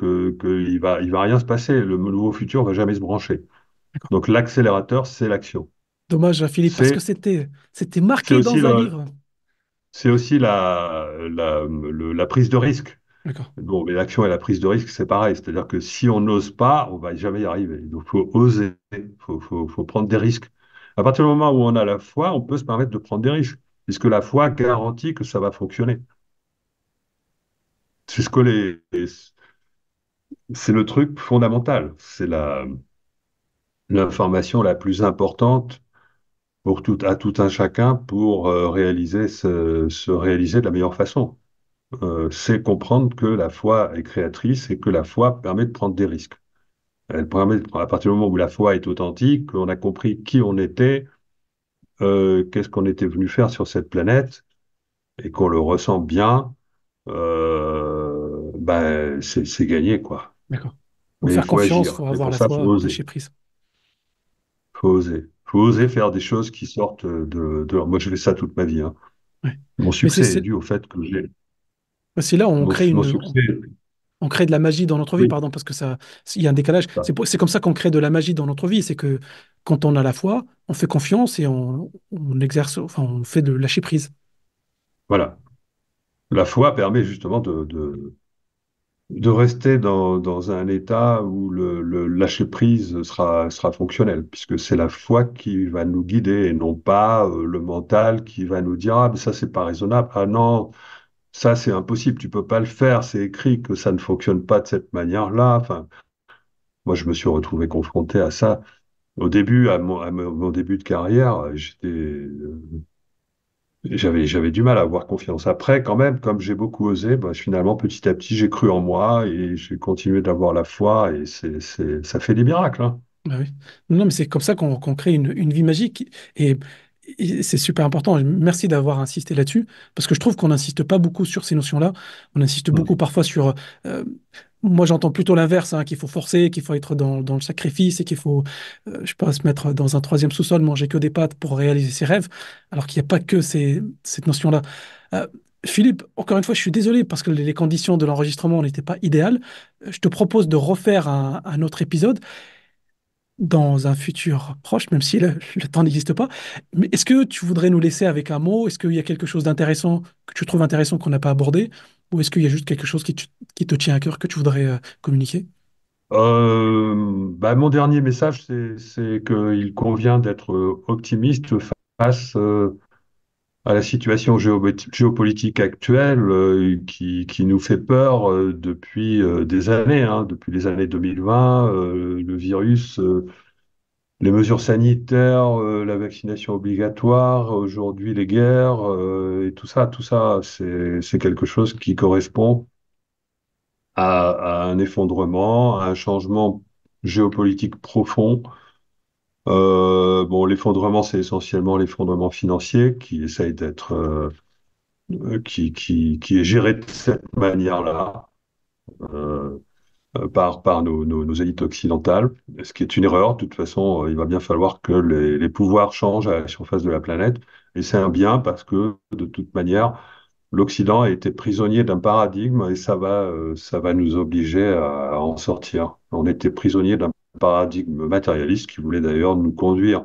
il va rien se passer, le nouveau futur va jamais se brancher. d'accord. Donc l'accélérateur, c'est l'action. Dommage, Philippe, parce que C'est, c'était c'est marqué aussi dans un livre. c'est aussi la prise de risque. D'accord, Bon, mais l'action et la prise de risque, c'est pareil. C'est-à-dire que si on n'ose pas, on va jamais y arriver. Donc, faut oser, faut prendre des risques. À partir du moment où on a la foi, on peut se permettre de prendre des risques, puisque la foi garantit que ça va fonctionner. C'est ce que c'est le truc fondamental. C'est l'information la plus importante à tout un chacun pour se réaliser de la meilleure façon. C'est comprendre que la foi est créatrice et que la foi permet de prendre des risques. Elle permet, à partir du moment où la foi est authentique, qu'on a compris qui on était, qu'est-ce qu'on était venu faire sur cette planète, et qu'on le ressent bien, ben, c'est gagné, quoi. d'accord. Faut Mais il faire faut confiance, agir. faut Et avoir pour la ça, il faut foi, oser. lâcher prise. Faut oser. Faut oser faire des choses qui sortent Moi, j'ai fait ça toute ma vie, hein. Ouais. Mon Mais succès est dû au fait que c'est là où on crée mon succès. on crée de la magie dans notre vie, Oui, pardon, parce que ça, il y a un décalage. ça. C'est comme ça qu'on crée de la magie dans notre vie. C'est que quand on a la foi, on fait confiance et on exerce, enfin, on fait de lâcher prise. Voilà. La foi permet justement de rester dans un état où le lâcher-prise sera fonctionnel, puisque c'est la foi qui va nous guider et non pas le mental qui va nous dire, ah, mais ça, c'est pas raisonnable. Ah non, ça, c'est impossible, tu peux pas le faire, c'est écrit que ça ne fonctionne pas de cette manière-là. Enfin, moi, je me suis retrouvé confronté à ça. Au début, mon début de carrière, j'avais du mal à avoir confiance. Après, quand même, comme j'ai beaucoup osé, bah, finalement, petit à petit, j'ai cru en moi et j'ai continué d'avoir la foi et ça fait des miracles, hein. Ah oui. Non, mais c'est comme ça qu'on crée une vie magique. Et, et c'est super important. Et merci d'avoir insisté là-dessus, parce que je trouve qu'on n'insiste pas beaucoup sur ces notions-là. On insiste beaucoup Mm. parfois sur... moi, j'entends plutôt l'inverse, hein, qu'il faut forcer, qu'il faut être dans le sacrifice et qu'il faut, je sais pas, se mettre dans un troisième sous-sol, manger que des pâtes pour réaliser ses rêves, alors qu'il n'y a pas que cette notion-là. Euh, Philippe, encore une fois, je suis désolé parce que les conditions de l'enregistrement n'étaient pas idéales. Je te propose de refaire un autre épisode dans un futur proche, même si le temps n'existe pas. Mais est-ce que tu voudrais nous laisser avec un mot? Est-ce qu'il y a quelque chose d'intéressant que tu trouves intéressant qu'on n'a pas abordé? Ou est-ce qu'il y a juste quelque chose qui te tient à cœur que tu voudrais communiquer? Bah, mon dernier message, c'est qu'il convient d'être optimiste face à la situation géopolitique actuelle qui nous fait peur depuis des années, hein, depuis les années 2020, le virus, les mesures sanitaires, la vaccination obligatoire, aujourd'hui les guerres et tout ça, c'est quelque chose qui correspond à un effondrement, à un changement géopolitique profond. Bon, l'effondrement, c'est essentiellement l'effondrement financier qui essaye d'être, qui est géré de cette manière-là. Euh, par nos élites occidentales, ce qui est une erreur. De toute façon, il va bien falloir que les pouvoirs changent à la surface de la planète. Et c'est un bien parce que, de toute manière, l'Occident a été prisonnier d'un paradigme et ça va nous obliger à en sortir. On était prisonnier d'un paradigme matérialiste qui voulait d'ailleurs nous conduire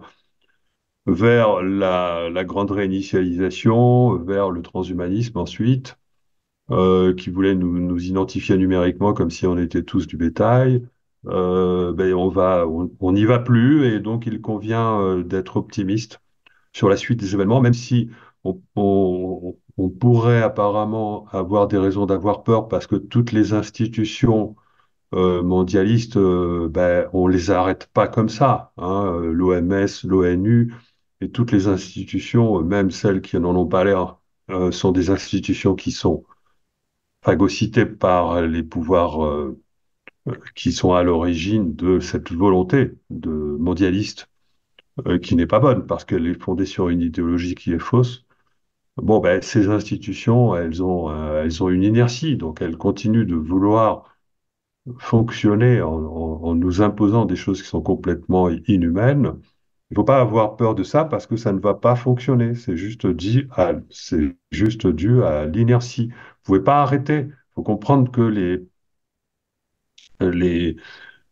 vers la grande réinitialisation, vers le transhumanisme ensuite, qui voulait nous identifier numériquement comme si on était tous du bétail. Ben on n'y va plus et donc il convient d'être optimiste sur la suite des événements, même si on pourrait apparemment avoir des raisons d'avoir peur parce que toutes les institutions mondialistes, ben, on les arrête pas comme ça, hein. L'OMS, l'ONU et toutes les institutions, même celles qui n'en ont pas l'air, sont des institutions qui sont phagocytées par les pouvoirs qui sont à l'origine de cette volonté de mondialiste qui n'est pas bonne parce qu'elle est fondée sur une idéologie qui est fausse. Bon, ben, ces institutions, elles ont une inertie, donc elles continuent de vouloir fonctionner en nous imposant des choses qui sont complètement inhumaines. Il ne faut pas avoir peur de ça parce que ça ne va pas fonctionner. C'est juste dû à l'inertie. Vous ne pouvez pas arrêter. Il faut comprendre que les,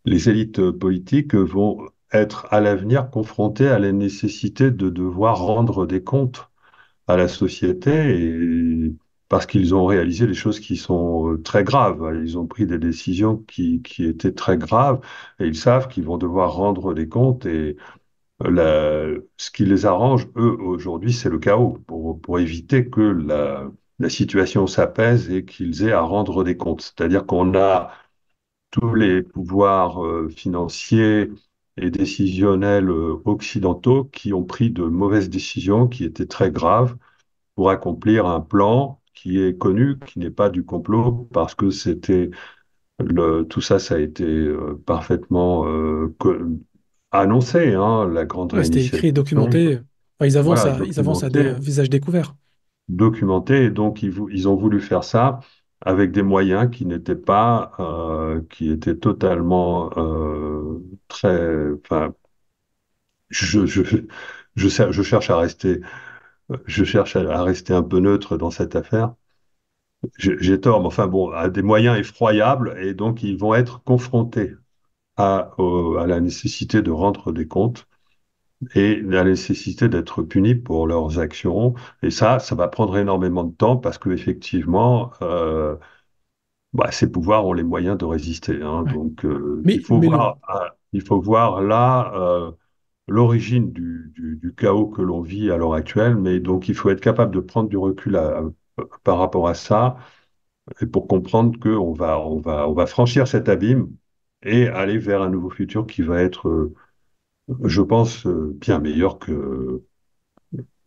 les élites politiques vont être à l'avenir confrontées à la nécessité de devoir rendre des comptes à la société et parce qu'ils ont réalisé des choses qui sont très graves. Ils ont pris des décisions qui étaient très graves et ils savent qu'ils vont devoir rendre des comptes et ce qui les arrange, eux, aujourd'hui, c'est le chaos pour éviter que la situation s'apaise et qu'ils aient à rendre des comptes. C'est-à-dire qu'on a tous les pouvoirs financiers et décisionnels occidentaux qui ont pris de mauvaises décisions qui étaient très graves pour accomplir un plan qui est connu, qui n'est pas du complot, parce que tout ça, ça a été parfaitement annoncé, hein, la grande Ouais, c'était écrit et réinitialisation, documenté. Enfin, voilà, ils avancent à des documenté, visage découvert. documenté, et donc ils ont voulu faire ça avec des moyens qui n'étaient pas, qui étaient totalement enfin, je, je, je cherche à rester un peu neutre dans cette affaire. J'ai tort, mais enfin bon, à des moyens effroyables, et donc ils vont être confrontés à la nécessité de rendre des comptes et la nécessité d'être punis pour leurs actions. Et ça va prendre énormément de temps parce que effectivement, bah, ces pouvoirs ont les moyens de résister, hein. Ouais. Donc, Mais le, il faut voir là l'origine du chaos que l'on vit à l'heure actuelle. Mais donc, il faut être capable de prendre du recul par rapport à ça et pour comprendre on va franchir cet abîme et aller vers un nouveau futur qui va être, je pense, bien meilleur bien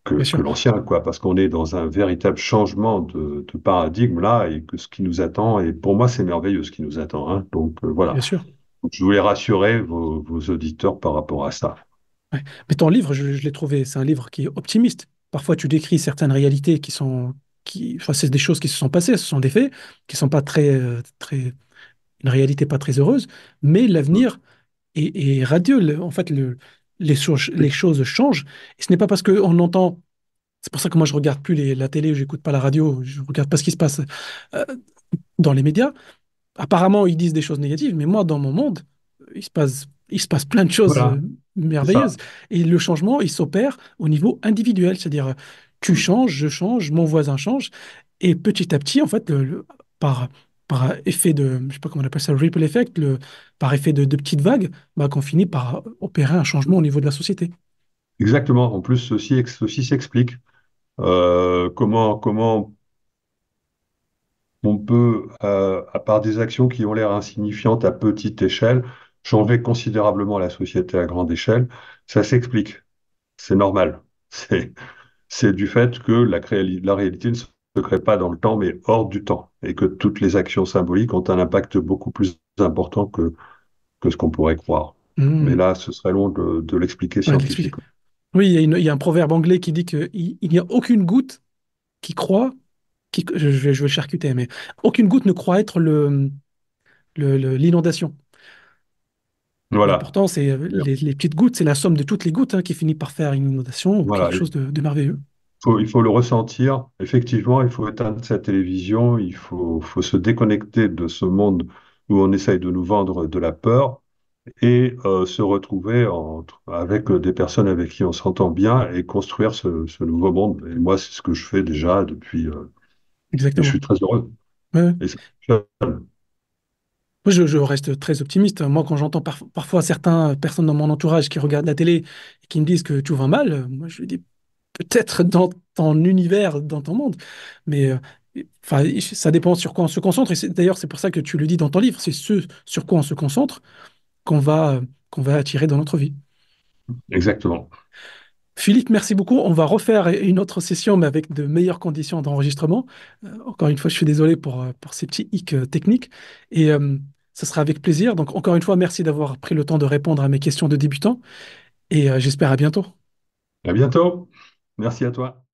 que sûr, l'ancien, quoi, parce qu'on est dans un véritable changement de paradigme là et que ce qui nous attend, et pour moi, c'est merveilleux ce qui nous attend, hein. Donc, voilà. bien sûr. Donc, je voulais rassurer vos auditeurs par rapport à ça. Ouais. Mais ton livre, je l'ai trouvé, c'est un livre qui est optimiste. Parfois, tu décris certaines réalités enfin, c'est des choses qui se sont passées, ce sont des faits qui sont pas une réalité pas très heureuse, mais l'avenir est radieux. En fait, les choses changent. Et ce n'est pas parce qu'on entend. C'est pour ça que moi, je regarde plus la télé, je n'écoute pas la radio, je regarde pas ce qui se passe euh, dans les médias. Apparemment, ils disent des choses négatives, mais moi, dans mon monde, il se passe plein de choses Voilà, c'est merveilleuses. ça. Et le changement, il s'opère au niveau individuel, c'est-à-dire tu changes, je change, mon voisin change, et petit à petit, en fait, par effet de, je sais pas comment on appelle ça, le ripple effect, par effet de petites vagues, bah, qu'on finit par opérer un changement au niveau de la société. Exactement. En plus, ceci s'explique. Comment on peut, à part des actions qui ont l'air insignifiantes à petite échelle, changer considérablement la société à grande échelle. Ça s'explique. C'est normal. C'est, c'est du fait que la réalité ne se crée pas dans le temps, mais hors du temps, et que toutes les actions symboliques ont un impact beaucoup plus important que ce qu'on pourrait croire. Mais Hmm. là, ce serait long de l'expliquer Ouais, de l'expliquer. scientifiquement. Oui, il y a un proverbe anglais qui dit qu'il n'y a aucune goutte qui croit, je vais le charcuter, mais aucune goutte ne croit être l'inondation. Mais Voilà. pourtant, c'est les petites gouttes, c'est la somme de toutes les gouttes hein, qui finit par faire une inondation ou quelque Voilà. chose de merveilleux. Il faut le ressentir. Effectivement, il faut éteindre sa télévision, faut se déconnecter de ce monde où on essaye de nous vendre de la peur et se retrouver avec des personnes avec qui on s'entend bien et construire ce nouveau monde. Et moi, c'est ce que je fais déjà depuis, et je Exactement. suis très heureux. Ouais, ouais. Et ça fonctionne. Moi, je reste très optimiste. Moi, quand j'entends parfois certaines personnes dans mon entourage qui regardent la télé et qui me disent que tout va mal, moi, je dis peut-être dans ton univers, dans ton monde. Mais enfin, ça dépend sur quoi on se concentre. Et d'ailleurs, c'est pour ça que tu le dis dans ton livre. C'est ce sur quoi on se concentre qu'on va attirer dans notre vie. Exactement. Philippe, merci beaucoup. On va refaire une autre session, mais avec de meilleures conditions d'enregistrement. Encore une fois, je suis désolé pour ces petits hicks techniques. Et ça sera avec plaisir. Donc, encore une fois, merci d'avoir pris le temps de répondre à mes questions de débutant. Et j'espère à bientôt. À bientôt. Merci à toi.